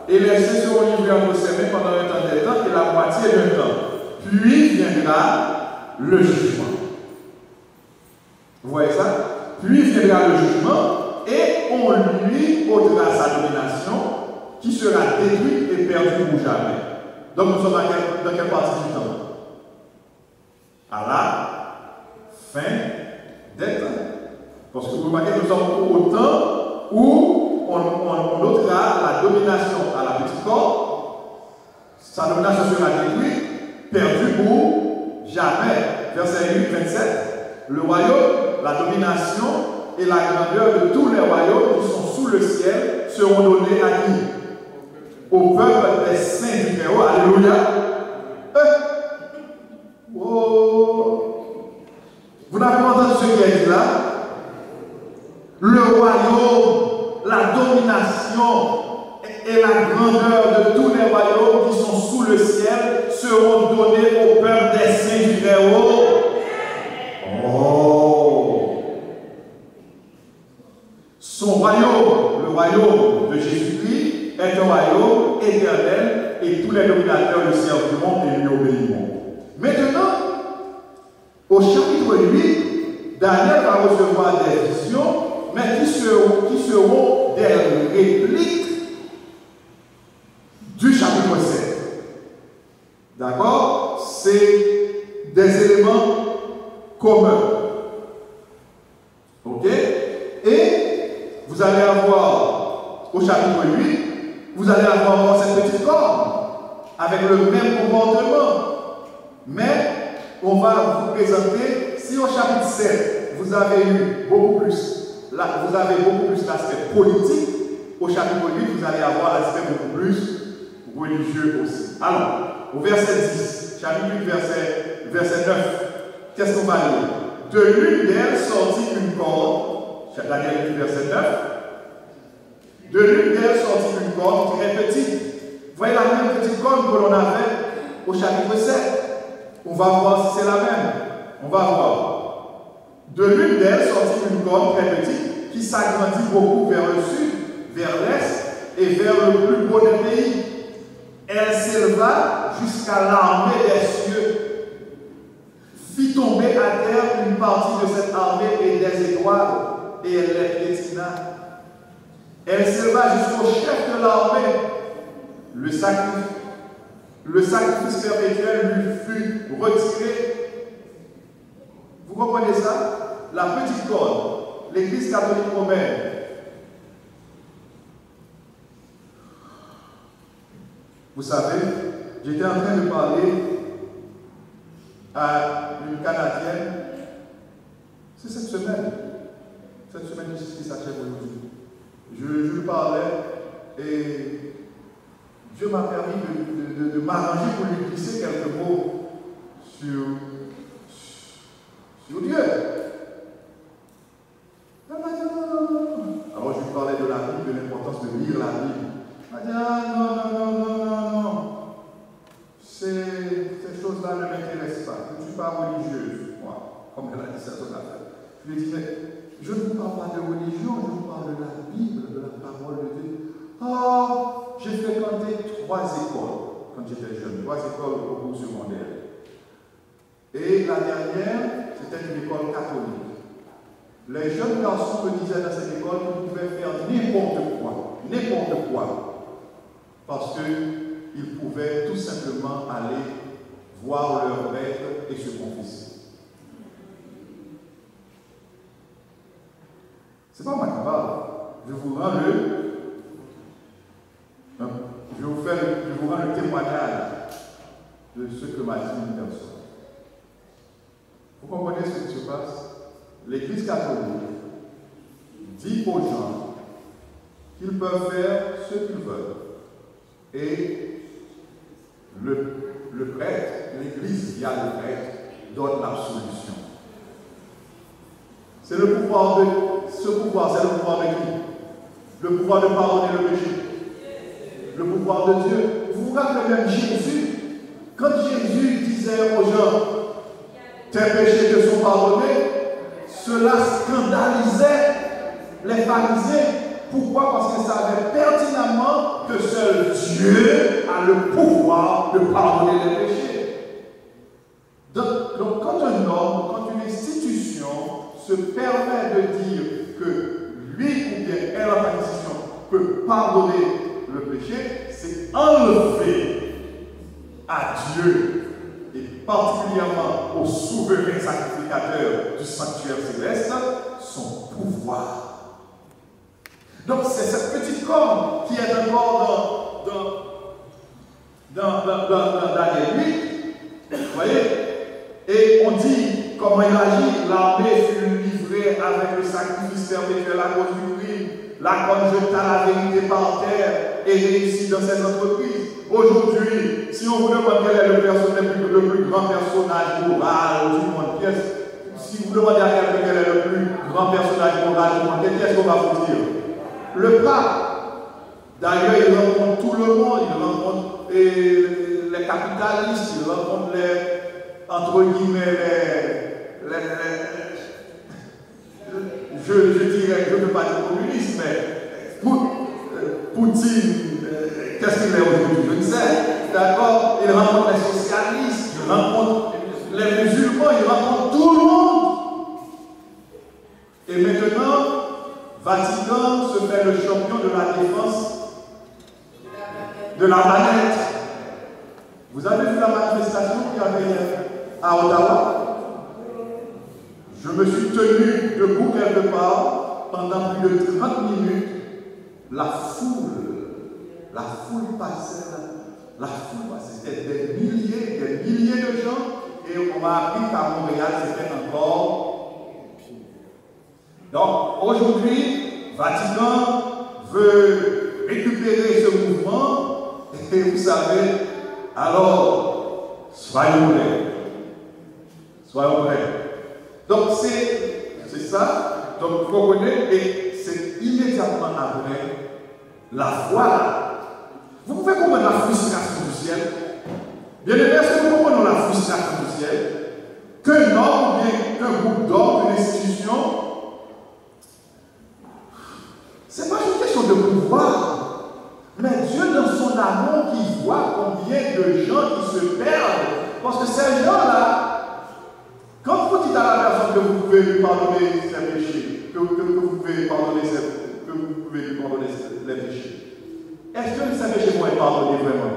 et les saints seront livrés entre ses mains pendant un temps des temps et la moitié d'un temps. Puis viendra le jugement. Vous voyez ça? Puis viendra le jugement, et on lui ôtera sa domination, qui sera détruite et perdue pour jamais. Donc nous sommes dans quelle partie du temps? À la fin des temps. Parce que vous remarquez que nous sommes au temps où on ôtera la domination à la petite corde, sa domination sera détruite, perdue pour jamais. Verset 8, 27. Le royaume, la domination et la grandeur de tous les royaumes qui sont sous le ciel seront donnés à qui? Au peuple des saints du Très-Haut. Alléluia. Oh. Vous n'avez pas entendu ce qui est dit là? Le royaume, la domination et la grandeur de tous les royaumes qui sont sous le ciel seront donnés au peuple des saints du Très-Haut. Oh! Son royaume, le royaume de Jésus-Christ, est un royaume éternel et tous les dominateurs le serviront et lui obéiront. Maintenant, au chapitre 8, Daniel va recevoir des visions, mais qui seront des répliques du chapitre 7. D'accord? C'est des éléments communs. Ok? Et vous allez avoir, au chapitre 8, vous allez avoir cette petite corde avec le même comportement. Mais on va vous présenter, si au chapitre 7, vous avez eu beaucoup plus l'aspect politique, au chapitre 8, vous allez avoir l'aspect beaucoup plus religieux aussi. Alors, au verset 10, chapitre 8, verset 9, qu'est-ce qu'on va lire? De l'une d'elles sortit une corde, Daniel 8, verset 9, de l'une d'elles sortit une corde très petite. Vous voyez la même petite corde que l'on avait au chapitre 7. On va voir si c'est la même. On va voir. De l'une d'elles sortit une corde très petite qui s'agrandit beaucoup vers le sud, vers l'est et vers le plus beau des pays. Elle s'éleva jusqu'à l'armée des cieux, fit tomber à terre une partie de cette armée et des étoiles, et elle les piétina. Elle s'éleva jusqu'au chef de l'armée. Le sacrifice perpétuel lui fut retiré. Vous comprenez ça? La petite corde, l'Église catholique romaine. Vous savez, j'étais en train de parler à une Canadienne, c'est cette semaine qui s'achève aujourd'hui. Je lui parlais et Dieu m'a permis de m'arranger pour lui glisser quelques mots sur Dieu. Elle m'a dit non. Alors je lui parlais de la Bible, de l'importance de lire la Bible. Elle m'a dit non. Ces choses-là ne m'intéressent pas. Je ne suis pas religieuse, moi, comme elle a dit ça sur la fête. Je lui ai dit, mais je ne vous parle pas de religion, je vous parle de la Bible, de la parole de Dieu. Oh, j'ai fréquenté 3 écoles quand j'étais jeune, 3 écoles au cours secondaire. Et la dernière, c'était une école catholique. Les jeunes garçons me disaient dans cette école qu'ils pouvaient faire n'importe quoi, parce qu'ils pouvaient tout simplement aller voir leur maître et se confesser. C'est pas moi qui parle. Je vous rends le témoignage de ce que m'a dit une personne. Vous comprenez ce qui se passe? L'Église catholique dit aux gens qu'ils peuvent faire ce qu'ils veulent. Et le prêtre, l'Église via le prêtre, donne l'absolution. C'est le pouvoir de ce pouvoir, c'est le pouvoir de qui? Le pouvoir de pardonner le péché. Le pouvoir de Dieu. Vous vous rappelez même Jésus, quand Jésus disait aux gens, tes péchés te sont pardonnés, cela scandalisait les pharisiens. Pourquoi? Parce qu'ils savaient pertinemment que seul Dieu a le pouvoir de pardonner les péchés. Donc quand un homme, quand une institution se permet de dire que lui ou bien elle en institution peut pardonner le péché, c'est enlever à Dieu et particulièrement au souverain sacrificateur du sanctuaire céleste son pouvoir. Donc c'est cette petite corne qui est encore dans Daniel 8, vous voyez, et on dit comment il agit. L'armée fut livrée avec le sacrifice perpétuel à cause du crime. La corne jeta la vérité par terre et réussit dans ses entreprises. Aujourd'hui, si on vous demande quel est le plus grand personnage moral du monde, si vous demandez à quelqu'un quel est le plus grand personnage moral du monde, qu'est-ce qu'on va vous dire? Le pape. D'ailleurs, il rencontre tout le monde, il rencontre les capitalistes, il rencontre entre guillemets, je dirais, je ne veux pas dire communiste, mais Poutine, qu'est-ce qu'il est aujourd'hui? Je ne sais. D'accord? Il rencontre les socialistes, il rencontre les musulmans, il rencontre tout le monde. Et maintenant, Vatican se fait le champion de la défense de la planète. Vous avez vu la manifestation qu'il y avait à Ottawa? Je me suis tenu debout quelque part pendant plus de 30 minutes. La foule passait. C'était des milliers de gens. Et on m'a appris qu'à Montréal, c'était encore. Donc, aujourd'hui, Vatican veut récupérer ce mouvement. Et vous savez, alors, soyons prêts. Donc, c'est ça. Donc, vous comprenez, et c'est immédiatement après la foi. Vous pouvez comprendre la frustration du ciel. Bien aimé, est-ce que nous comprenons la frustration du ciel? Qu'un homme, ou bien qu'un groupe d'hommes, une institution, c'est pas une question de pouvoir. Mais Dieu, dans son amour, qui voit combien de gens qui se perdent. Parce que ces gens-là, quand vous dites à la personne que vous pouvez lui pardonner ses péchés, que vous pouvez pardonner que vous pouvez lui pardonner les péchés. Est-ce que ces péchés vont être pardonnés vraiment?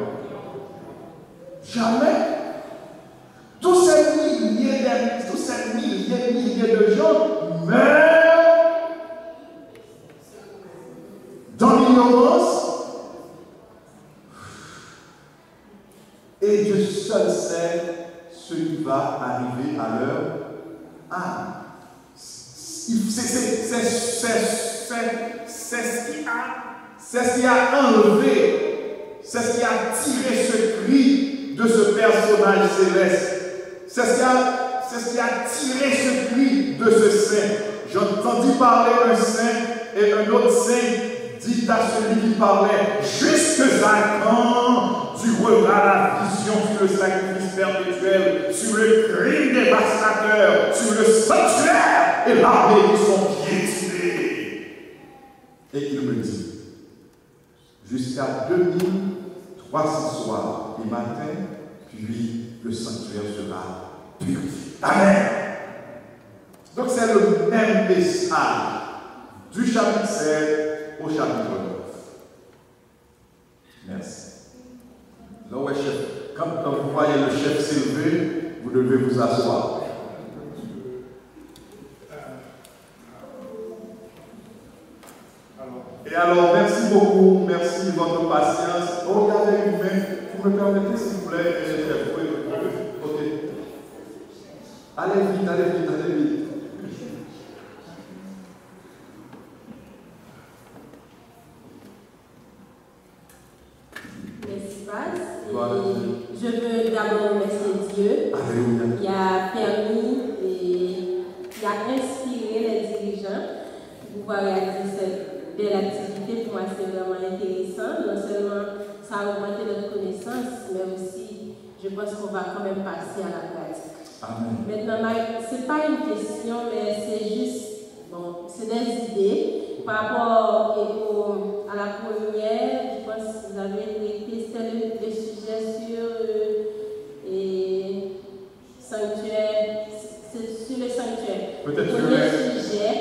Jamais. Tous ces milliers de gens meurent dans l'ignorance. Et Dieu seul sait ce qui va arriver à leur âme. C'est ce qui a enlevé, c'est ce qui a tiré ce cri de ce personnage céleste. C'est ce qui a tiré ce cri de ce saint. J'entendis parler un saint et un autre saint dit à celui qui parlait: jusque à quand durera la vision sur le sacrifice perpétuel, sur le crime dévastateur, sur le sanctuaire et l'armée qui sont piétinés? Et il me dit: jusqu'à 2300 soirs et matins, puis le sanctuaire sera purifié. Amen. Donc c'est le même message du chapitre 7 au chapitre 9. Merci. Là, ouais, chef. Quand vous voyez le chef s'élever, vous devez vous asseoir. Et alors, merci beaucoup, merci de votre patience. Oh, regardez une main. Vous me permettez, s'il vous plaît, chef? Oui. Ok. Allez vite, allez vite, allez vite. Je veux d'abord remercier Dieu qui a permis et qui a inspiré les dirigeants pour pouvoir réaliser cette belle activité. Pour moi, c'est vraiment intéressant. Non seulement ça a augmenté notre connaissance, mais aussi, je pense qu'on va quand même passer à la pratique. Amen. Maintenant, ce n'est pas une question, mais c'est juste, bon, c'est des idées. Par rapport à la première, je pense que vous avez été, c'était le sujet sur sanctuaire, sur le sanctuaire. Peut-être le premier sujet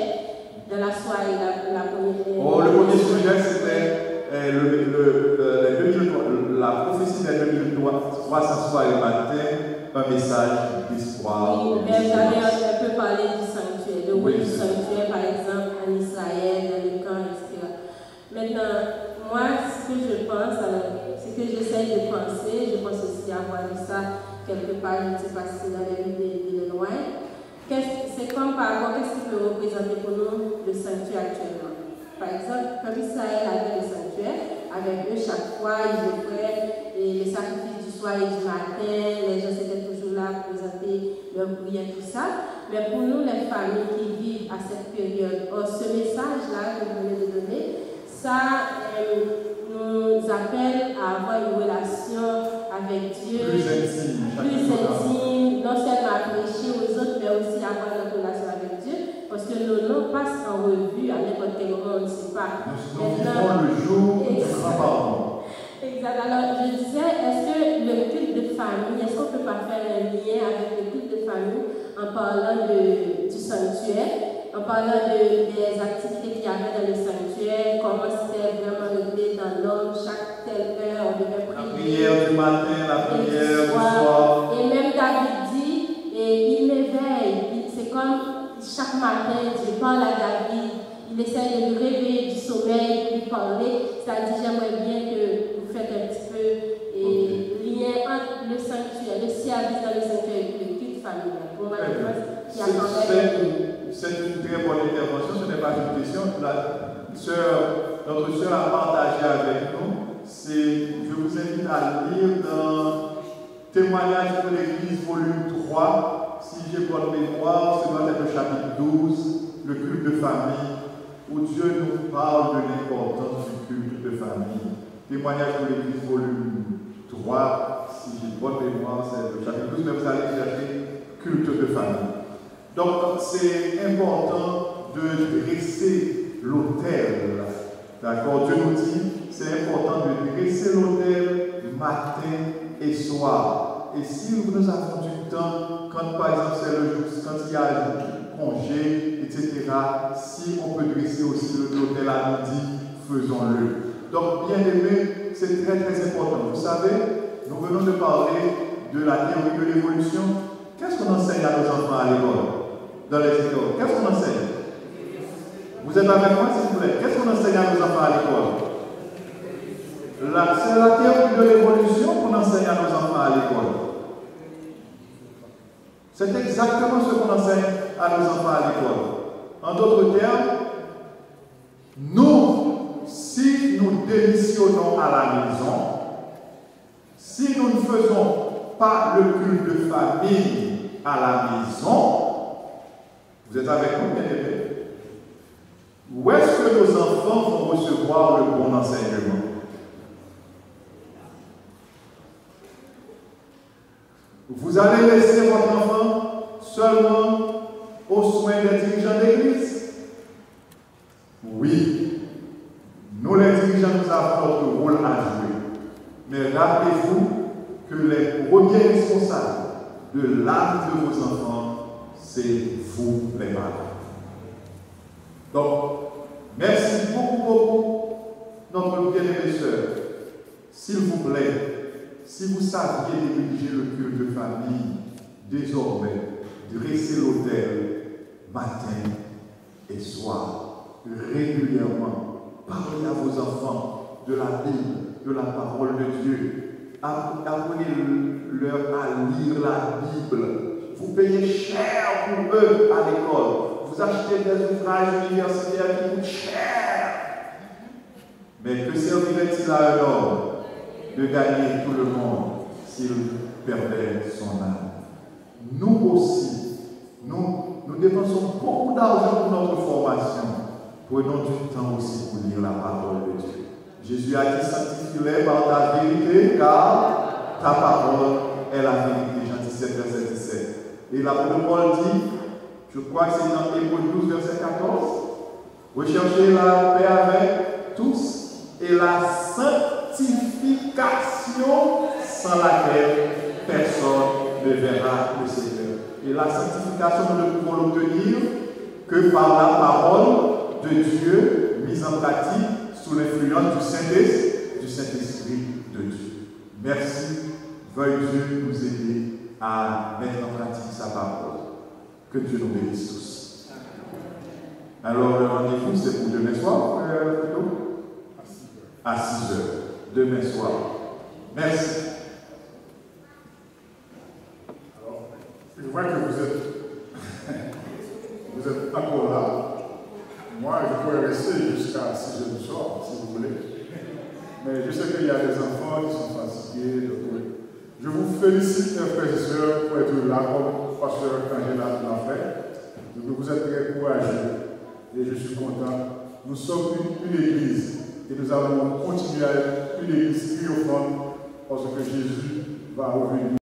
de la soirée, la première. Oh, le premier sujet, c'était la prophétie des 2300 soirs et matin, un message d'espoir. Oui, mais j'avais un peu parlé du sanctuaire, le rôle du sanctuaire, par exemple, en Israël, dans le camp, etc. Maintenant, moi, ce que je pense, ce que j'essaie de penser, je pense aussi avoir lu ça quelque part, je ne sais pas si c'est dans les livres de loin. C'est comme par rapport, qu'est-ce qui peut représenter pour nous le sanctuaire actuellement? Par exemple, comme Israël avait le sanctuaire, avec eux, chaque fois, ils offraient les sacrifices du soir et du matin, les gens étaient toujours là pour présenter leur prière, tout ça. Mais pour nous, les familles qui vivent à cette période, ce message-là que vous venez de donner, ça nous appelle à avoir une relation avec Dieu plus intime, non seulement à prêcher aux autres, mais aussi à avoir une relation avec Dieu, parce que nos noms passent en revue à n'importe quel moment, on ne sait pas. Nous vivons le jour du grand pardon. Exact. Alors, je disais, est-ce que le culte de famille, est-ce qu'on ne peut pas faire un lien avec le culte de famille en parlant du sanctuaire, en parlant des activités qu'il y avait dans le sanctuaire, comment c'était vraiment réglé dans l'ordre, chaque telle heure, on devait prier. La prière du matin, la prière du soir. Et même David dit, il m'éveille, c'est comme chaque matin, Dieu parle à David, il essaie de le réveiller du sommeil, de lui parler. C'est-à-dire, j'aimerais bien que vous faites un petit peu lien entre le sanctuaire, le service dans le sanctuaire et le culte familial. Pour moi, je pense qu'il y a quand même. C'est une très bonne intervention, ce n'est pas une question. Notre sœur a partagé avec nous. Je vous invite à lire dans Témoignage de l'Église, volume 3. Si j'ai bonne mémoire, c'est doit être le chapitre 12, le culte de famille, où Dieu nous parle de l'importance du culte de famille. Témoignage de l'Église, volume 3. Si j'ai bonne mémoire, c'est le chapitre 12, mais vous allez chercher culte de famille. Donc, c'est important de dresser l'autel. D'accord? Dieu nous dit, c'est important de dresser l'autel matin et soir. Et si nous avons du temps, quand par exemple c'est le jour, quand il y a congé, etc. Si on peut dresser aussi l'hôtel à midi, faisons-le. Donc, bien aimé, c'est très très important. Vous savez, nous venons de parler de la théorie de l'évolution. Qu'est-ce qu'on enseigne à nos enfants à l'école? Dans les écoles, qu'est-ce qu'on enseigne? Vous êtes avec moi, s'il vous plaît? Qu'est-ce qu'on enseigne à nos enfants à l'école? C'est la théorie de l'évolution qu'on enseigne à nos enfants à l'école. C'est exactement ce qu'on enseigne à nos enfants à l'école. En d'autres termes, nous, si nous démissionnons à la maison, si nous ne faisons pas le culte de famille à la maison, vous êtes avec nous, bien aimés? Où est-ce que nos enfants vont recevoir le bon enseignement? Vous allez laisser votre enfant seulement aux soins des dirigeants d'église? Oui. Nous, les dirigeants, nous avons notre rôle à jouer. Mais rappelez-vous que les premiers responsables de l'âme de vos enfants, c'est vous, les parents. Donc, merci beaucoup, notre bien-aimée sœur. S'il vous plaît, si vous saviez diriger le culte de famille, désormais, dressez l'autel matin et soir, régulièrement. Parlez à vos enfants de la Bible, de la parole de Dieu. Apprenez-leur à lire la Bible. Vous payez cher pour eux à l'école. Vous achetez des ouvrages universitaires qui coûtent cher. Mais que servirait-il à un homme de gagner tout le monde s'il perdait son âme? Nous aussi, nous dépensons beaucoup d'argent pour notre formation. Prenons du temps aussi pour lire la parole de Dieu. Jésus a dit, sanctifie-les par ta vérité, car ta parole est la vérité. Jean 17, verset 17. Et l'apôtre Paul dit, je crois que c'est dans Hébreux 12, verset 14, recherchez la paix avec tous et la sanctification sans laquelle personne ne verra le Seigneur. Et la sanctification, nous ne pouvons l'obtenir que par la parole de Dieu mise en pratique sous l'influence du Saint-Esprit de Dieu. Merci. Veuille Dieu nous aider à mettre en pratique sa parole. Que Dieu nous bénisse tous. Alors, le rendez-vous, c'est pour demain soir, plutôt? À 6 heures. Demain soir. Merci. Alors, je vois que vous êtes encore là. Moi, je pourrais rester jusqu'à 6 heures du soir, si vous voulez. Mais je sais qu'il y a des enfants qui sont fatigués. Je vous félicite, frères et sœurs, pour être là comme pasteur Angela l'a fait. Donc, vous êtes très courageux et je suis content. Nous sommes une église et nous allons continuer à être une église triomphante parce que Jésus va revenir.